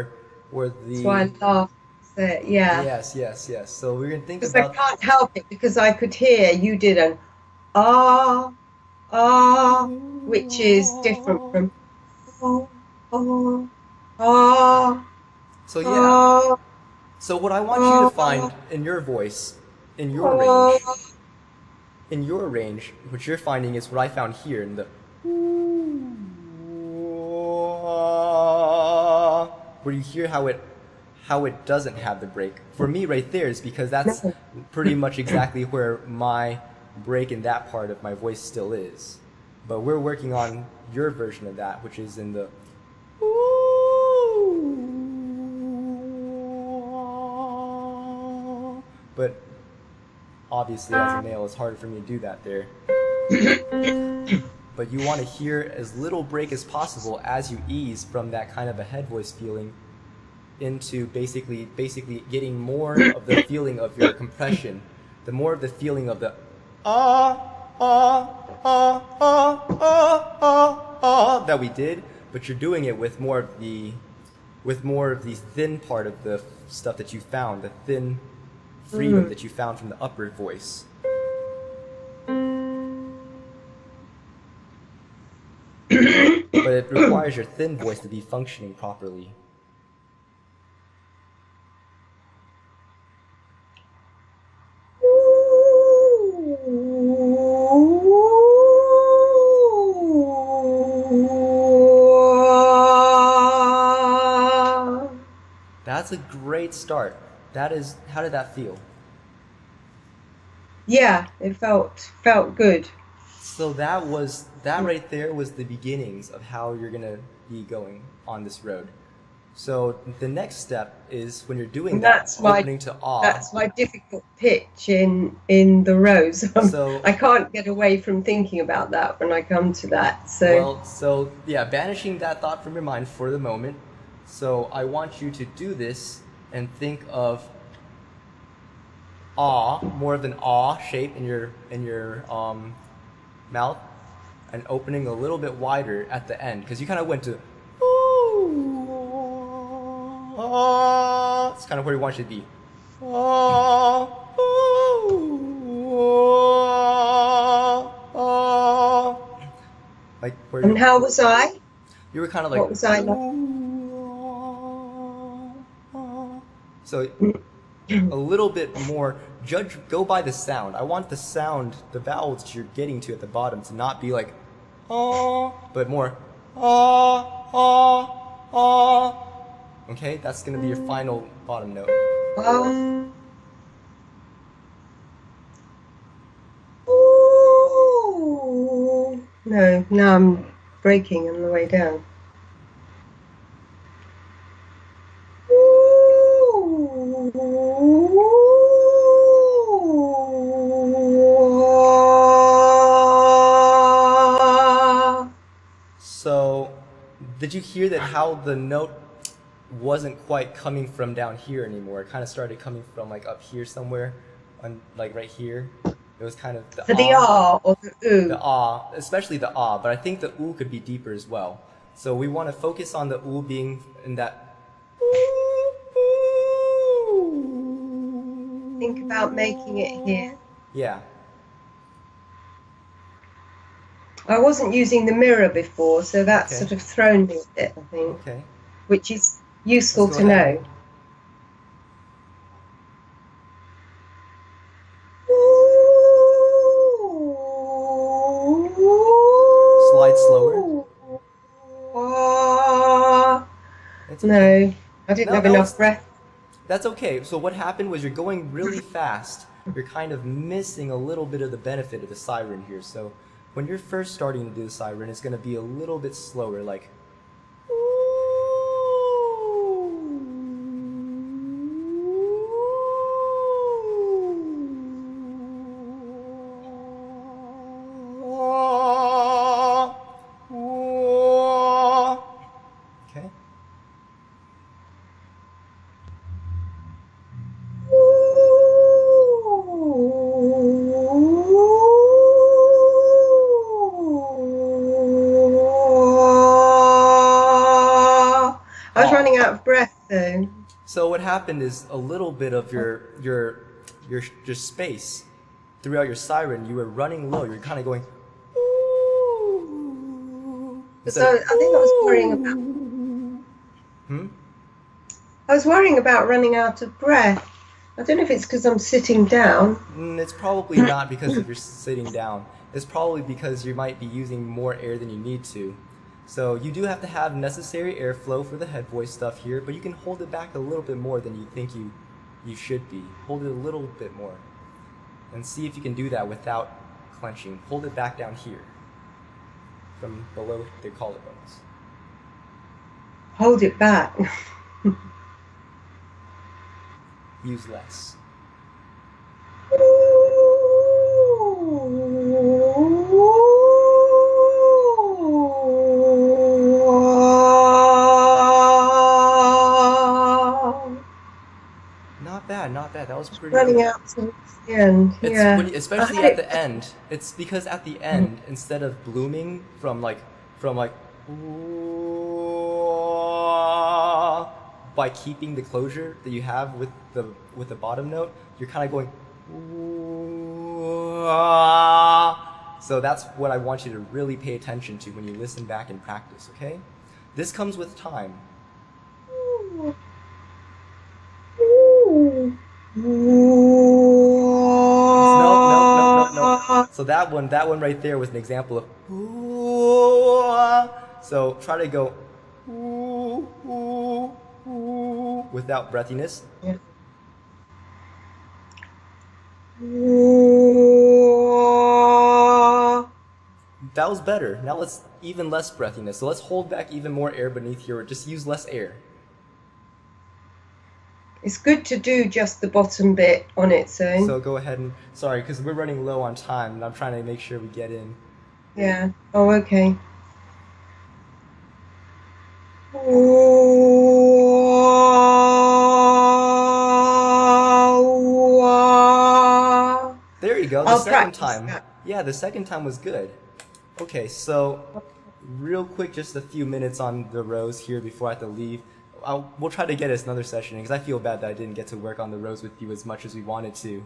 or That's why the I laughed. So, yeah, yes, yes, yes. So we're gonna think because I about can't help it because I could hear you did an ah which is different from ah ah ah so yeah. ah So what I want you to ah find in your voice, in your range, ah. what you're finding is what I found here in the where you hear how it doesn't have the break. For me right there is because that's No. pretty much exactly where my break in that part of my voice still is. But we're working on your version of that, which is in the but obviously as a male it's harder for me to do that there. But you want to hear as little break as possible as you ease from that kind of a head voice feeling into basically getting more of the feeling of your compression, the more of the feeling of the that we did, but you're doing it with more of the thin part of the stuff that you found, the thin freedom that you found from the upper voice. But it requires your thin voice to be functioning properly. That's a great start. That is, how did that feel? Yeah, it felt good. So that right there was the beginnings of how you're gonna be going on this road. So the next step is when you're doing And that, opening to ah. that's my difficult pitch in the rose. So I can't get away from thinking about that when I come to that. so yeah, banishing that thought from your mind for the moment. So I want you to do this and think of ah, more of an ah shape in your mouth, and opening a little bit wider at the end because you kind of went to ah. It's kind of where you want you to be. Ah, ah. Like where And how was I? you were kind of like. What was I like? So a little bit more. Go by the sound. I want the sound, the vowels that you're getting to at the bottom to not be like ah, but more ah, ah, ah. Okay, that's gonna be your final bottom note. No, now I'm breaking on the way down. So, did you hear that how the note wasn't quite coming from down here anymore? It kind of started coming from like up here somewhere, on like right here. It was kind of the For the ah or the oo? The ah, especially the ah, but I think the oo could be deeper as well. So we want to focus on the oo being in that. Think about making it here. Yeah. I wasn't using the mirror before, so that's Okay. sort of thrown me a bit, I think, Okay. which is useful Let's go to ahead. know. Slide slower. It's okay. No, I didn't No, have that enough was- breath. That's okay. So what happened was you're going really fast. You're kind of missing a little bit of the benefit of the siren here. So when you're first starting to do the siren, it's going to be a little bit slower, like. Okay. I was running out of breath though. So what happened is a little bit of your space throughout your siren. You were running low. You're kind of going. So I think I was worrying about. I was worrying about running out of breath. I don't know if it's because I'm sitting down. It's probably not because of your sitting down. It's probably because you might be using more air than you need to. So you do have to have necessary airflow for the head voice stuff here, but you can hold it back a little bit more than you think you should be. Hold it a little bit more. And see if you can do that without clenching. Hold it back down here. From below the collarbones. Hold it back. Use less. Not bad, not bad. That was pretty Running good. out towards the end. Yeah. Especially at the end. It's because at the end, instead of blooming from like by keeping the closure that you have with the bottom note, you're kind of going. So that's what I want you to really pay attention to when you listen back and practice. Okay, this comes with time. No. So that one right there was an example of. So try to go without breathiness. Yeah. That was better. Now let's even less breathiness. So let's hold back even more air beneath here. Just use less air. It's good to do just the bottom bit on its own. So go ahead and, sorry, because we're running low on time, and I'm trying to make sure we get in. Yeah. Oh, okay. There you go, the I'll second practice time. that. Yeah, the second time was good. Okay, so real quick, just a few minutes on the rows here before I have to leave. We'll try to get us another session because I feel bad that I didn't get to work on the rows with you as much as we wanted to.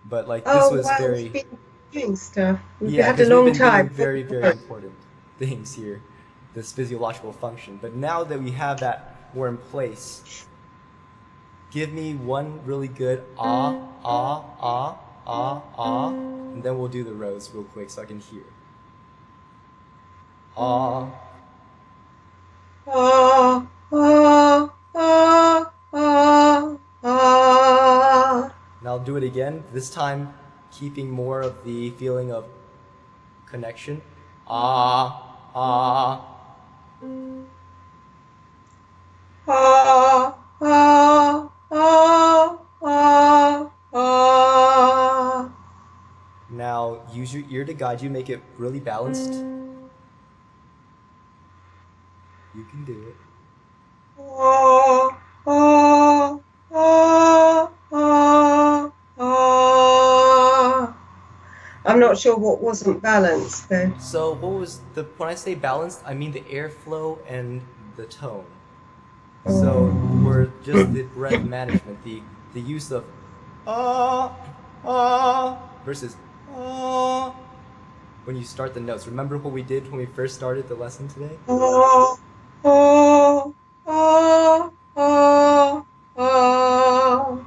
But like this Oh, was wow, we've very, been doing stuff. We've yeah, had a because we've long been doing time. very, very important things here, this physiological function. But now that we have that more in place, give me one really good ah, ah, ah, ah, ah, and then we'll do the rows real quick so I can hear. Ah. Ah, ah, ah, ah, ah. And I'll do it again, this time keeping more of the feeling of connection. Ah, ah. Ah, ah, ah, ah, ah. Now use your ear to guide you, make it really balanced. You can do it. Ah, ah, ah, ah, ah. I'm not sure what wasn't balanced though. So when I say balanced, I mean the airflow and the tone. So we're just the breath management, the use of ah, ah versus ah when you start the notes. Remember what we did when we first started the lesson today? Ah, ah, ah, ah, ah.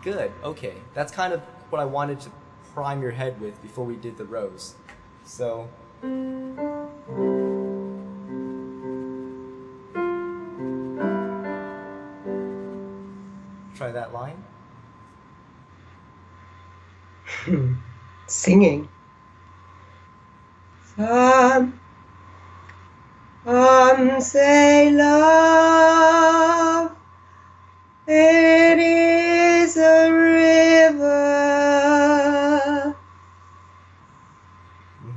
Good, okay. That's kind of what I wanted to prime your head with before we did the rows. So try that line. Singing. Some say love, it is a river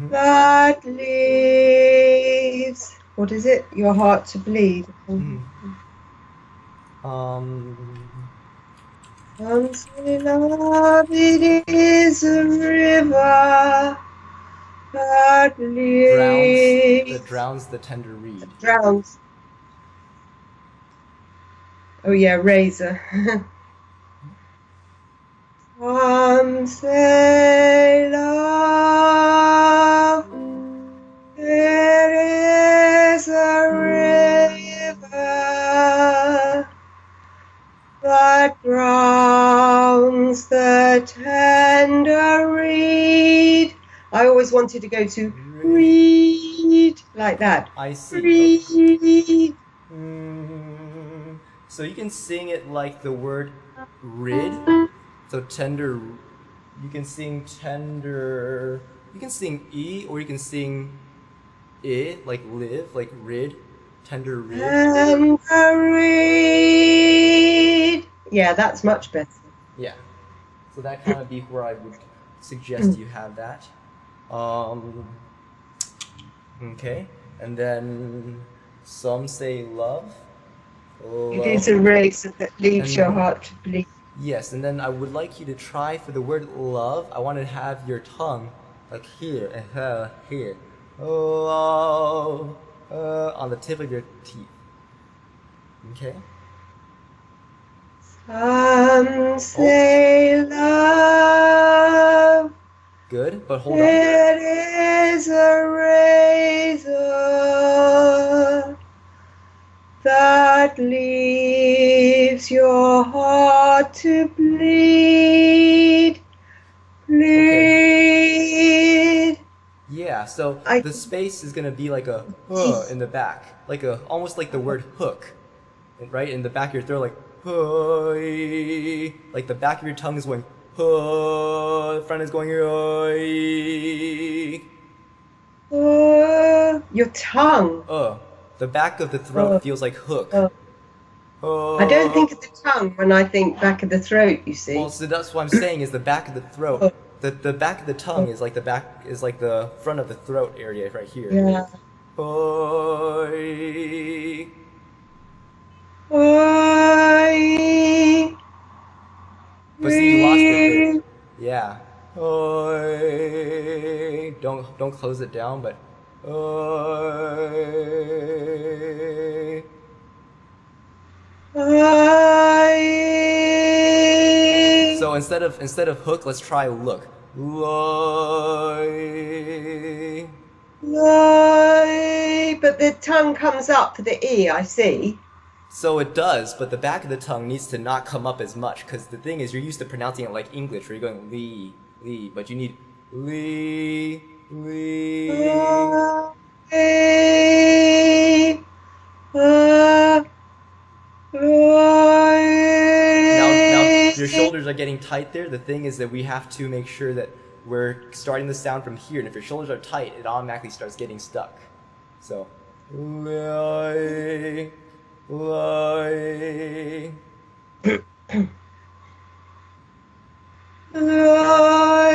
that leaves, what is it? Your heart to bleed. Some say love, it is a river that leaves. Drowns the tender reed. Drowns. Oh yeah, razor. Some say love, it is a river that drowns the tender reed. I always wanted to go to reed like that. I see. Reed. So you can sing it like the word rid. So tender. You can sing tender. You can sing e, or you can sing I, like live, like rid, tender rid. Tender reed. Yeah, that's much better. Yeah. So that kind of be where I would suggest you have that. Okay. And then some say love. It is a razor that leaves your heart to bleed. Yes, and then I would like you to try for the word love. I want to have your tongue like here and here. Love on the tip of your teeth. Okay? Some say love. Good, but hold on. It is a razor that leaves your heart to bleed. Bleed. Yeah, so the space is gonna be like a in the back, like almost like the word hook, right? In the back of your throat, like like the back of your tongue is going the front is going your tongue. the back of the throat feels like hook. I don't think of the tongue when I think back of the throat, you Well, see. so that's what I'm saying is the back of the throat. Oh, The back of the tongue oh, is like the front of the throat area right here. yeah. Oi. I But see, you lost it there. re- Yeah. Oi. Don't close it down, but oi. I So instead of hook, let's try look. Oi. lie. But the tongue comes up for the E, I see. So it does, but the back of the tongue needs to not come up as much because the thing is you're used to pronouncing it like English where you're going lee, lee, but you need lee, lee. I, uh, Now your I, shoulders are getting tight there. The thing is that we have to make sure that we're starting the sound from here, and if your shoulders are tight, it automatically starts getting stuck. So lie, lie. I,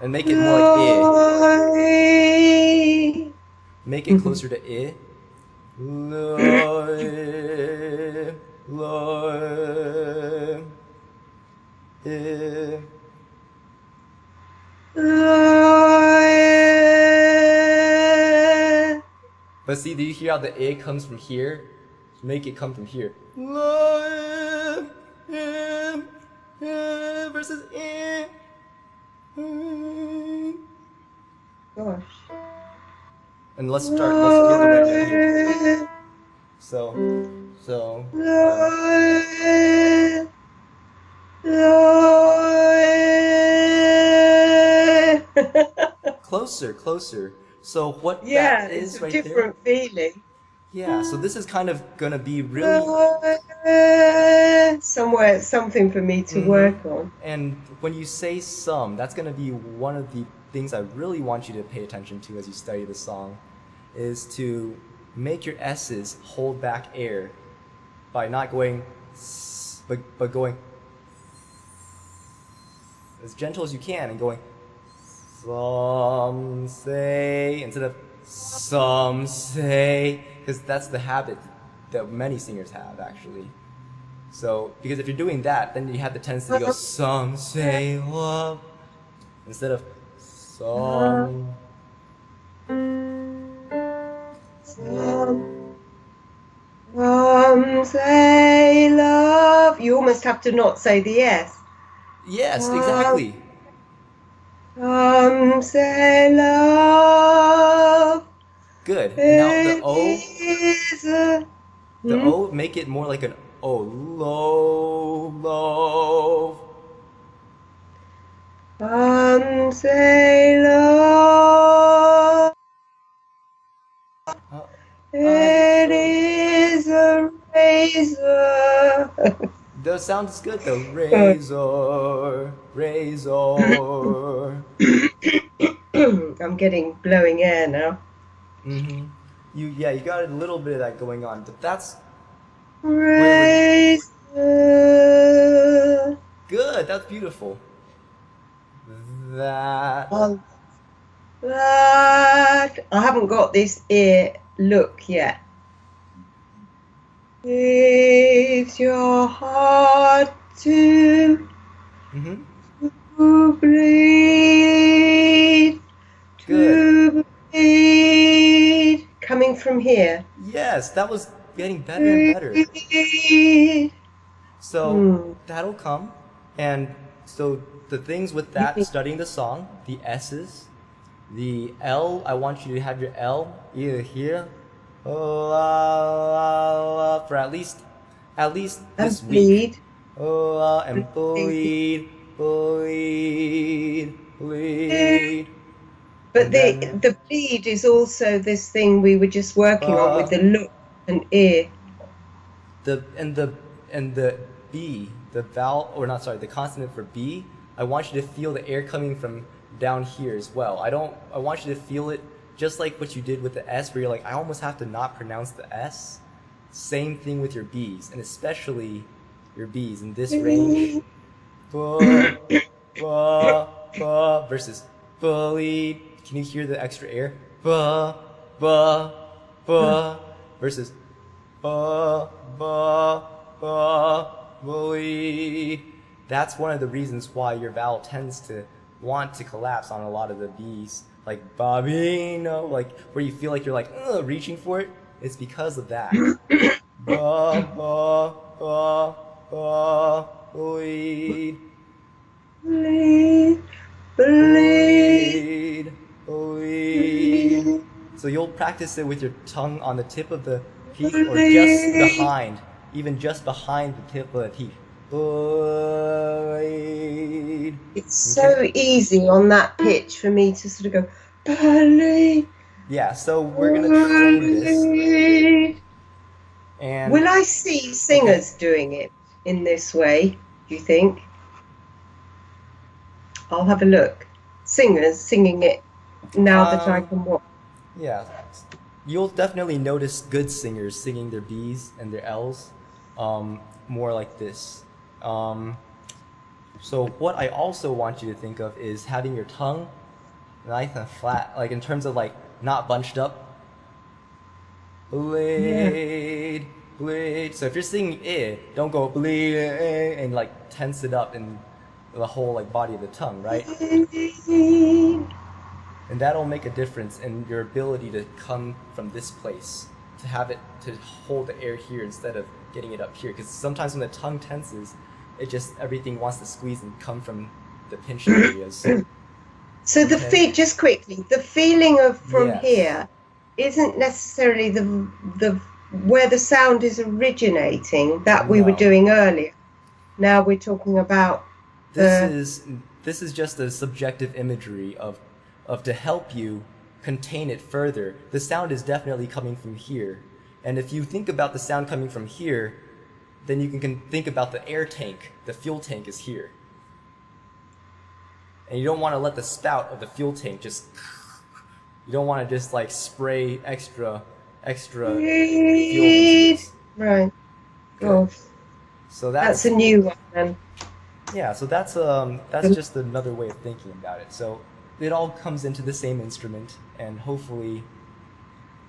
And make it more like I. I. Make it closer to I. Lie, lie, I. But see, do you hear how the I comes from here? Make it come from here. Lie, versus I. Gosh. And let's get the right down here. So, closer, closer. So what Yeah, that it's is a right there? different feeling. Yeah, so this is kind of gonna be really. Somewhere, something for me to work on. And when you say some, that's gonna be one of the things I really want you to pay attention to as you study the song, is to make your S's hold back air by not going s, but going as gentle as you can and going some say instead of some say, because that's the habit that many singers have actually. So because if you're doing that, then you have the tendency to go some say love instead of some. Some say love. You almost have to not say the S. Yes, exactly. Some say love. Good. And now the It O, is a. the O, make it more like an O. Low, low. Some say love. Uh, It is a razor. the sound is good though. Razor, razor. I'm getting blowing air now. You got a little bit of that going on, but that's Razor. good. That's beautiful. That. That I haven't got this ear look yet. Leaves your heart to bleed, Good. to bleed. Coming from here. Yes, that was getting better and better. Bleed. So that'll come, and so the things with that, studying the song, the S's, the L, I want you to have your L either here, for at least this week. Bleed. And bleed, bleed, bleed. But And then, the bleed is also this thing we were just working on with the look and ear. the B, the vowel, or not, sorry, the consonant for B, I want you to feel the air coming from down here as well. I want you to feel it just like what you did with the S, where you're like, I almost have to not pronounce the S Same thing with your B's, and especially your B's in this range. Ba, ba, ba, versus bullied. Can you hear the extra air? Ba, ba, ba, versus ba, ba, ba, bullied. That's one of the reasons why your vowel tends to want to collapse on a lot of the B's, like Bobino, like where you feel like you're like reaching for it. It's because of that. Ba, ba, ba, ba, bullied. Bleed, bleed, Bleed. So you'll practice it with your tongue on the tip of the teeth or bleed. just behind, even just behind the tip of the teeth. Bleed. It's so easy on that pitch for me to sort of go, bleed. Yeah, so we're going to train this. Bleed. And Will I see singers doing it in this way, do you think? I'll have a look. Singers singing it now that I can watch. yeah, you'll definitely notice good singers singing their B's and their L's more like this. So what I also want you to think of is having your tongue nice and flat, like in terms of like not bunched up. Bleed, bleed. So if you're singing it, don't go bleed and like tense it up in the whole like body of the tongue, right? And that'll make a difference in your ability to come from this place, to have it, to hold the air here instead of getting it up here. Because sometimes when the tongue tenses, it just, everything wants to squeeze and come from the pinched areas. So the just quickly, the feeling of from Yes. here isn't necessarily the where the sound is originating that we were No. doing earlier. Now we're talking about This is just a subjective imagery of to help you contain it further. The sound is definitely coming from here. And if you think about the sound coming from here, then you can think about the air tank. The fuel tank is here. And you don't want to let the spout of the fuel tank just, you don't want to just like spray extra fuel into this. right. Okay. Oh, So that's a new one then. yeah, so that's just another way of thinking about it. So it all comes into the same instrument, and hopefully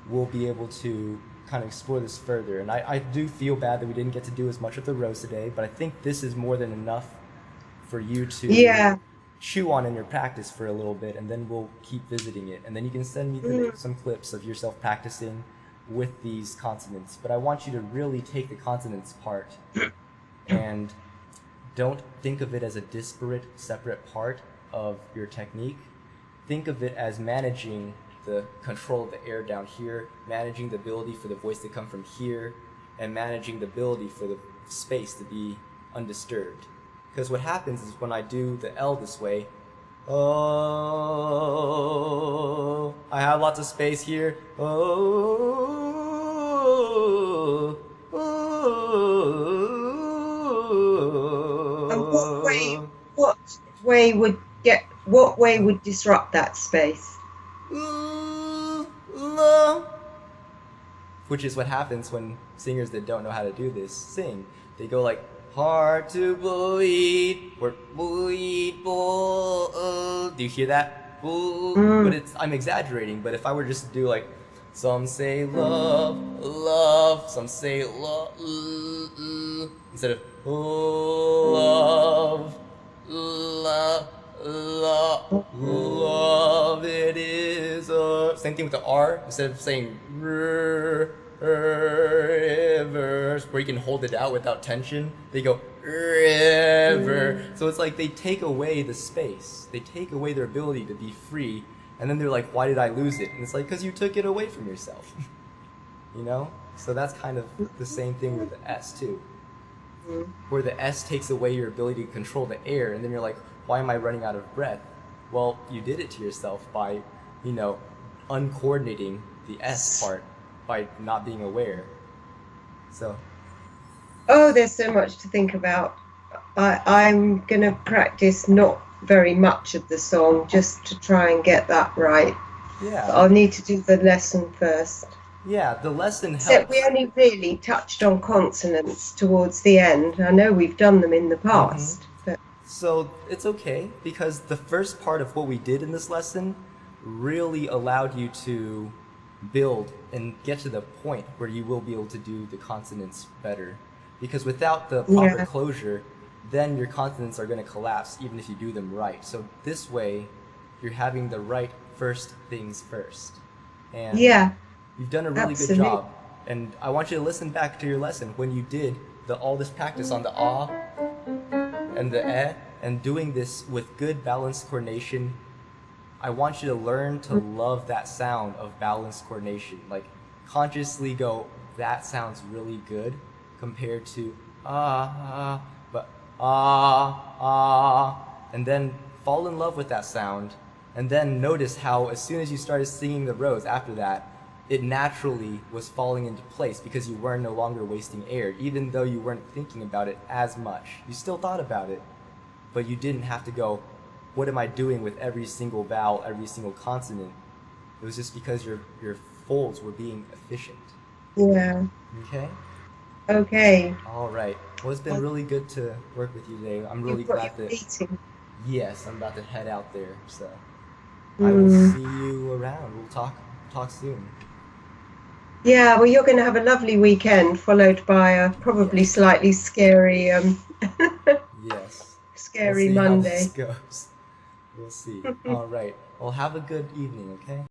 we'll be able to kind of explore this further. And I do feel bad that we didn't get to do as much of the rose today, but I think this is more than enough for you to chew on in your practice for a little bit, and then we'll keep visiting it. And then you can send me some clips of yourself practicing with these consonants. But I want you to really take the consonants part and don't think of it as a disparate, separate part of your technique. Think of it as managing the control of the air down here, managing the ability for the voice to come from here, and managing the ability for the space to be undisturbed. Because what happens is when I do the L this way, oh, I have lots of space here. Oh, oh. And what way would disrupt that space? Which is what happens when singers that don't know how to do this sing. They go like, hard to believe, or believe, do you hear that? But I'm exaggerating, but if I were just to do like, some say love, love, some say love, instead of love, love, love, love, it is same thing with the R, instead of saying rivers, where you can hold it out without tension, they go river. So it's like they take away the space, they take away their ability to be free, and then they're like, why did I lose it? And it's like, because you took it away from yourself. You know? So that's kind of the same thing with the S too, where the S takes away your ability to control the air, and then you're like, why am I running out of breath? Well, you did it to yourself by, uncoordinating the S part by not being aware. So. Oh, there's so much to think about. I'm going to practice not very much of the song just to try and get that right. Yeah. But I'll need to do the lesson first. Yeah, the lesson Except we helps. only really touched on consonants towards the end. I know we've done them in the Hmm. past, but So it's okay because the first part of what we did in this lesson really allowed you to build and get to the point where you will be able to do the consonants better. Because without the proper yeah, closure, then your consonants are going to collapse even if you do them right. So this way, you're having the right first things first. And yeah, you've done a really good absolutely. job. And I want you to listen back to your lesson when you did all this practice on the ah and the eh, and doing this with good balanced coordination. I want you to learn to love that sound of balanced coordination. Like consciously go, that sounds really good compared to but and then fall in love with that sound. And then notice how as soon as you started singing the rows after that, it naturally was falling into place because you were no longer wasting air, even though you weren't thinking about it as much. You still thought about it, but you didn't have to go, what am I doing with every single vowel, every single consonant? It was just because your folds were being efficient. Yeah. Okay? Okay. All right. Well, it's been Well, really good to work with you today. I'm really you've got glad your that, meeting. yes, I'm about to head out there. So I will Mm. see you around. We'll talk soon. Yeah, well, you're going to have a lovely weekend, followed by a probably Yes. slightly scary, Yes. We'll scary see how this Monday. goes. We'll see. All right. Well, have a good evening, okay?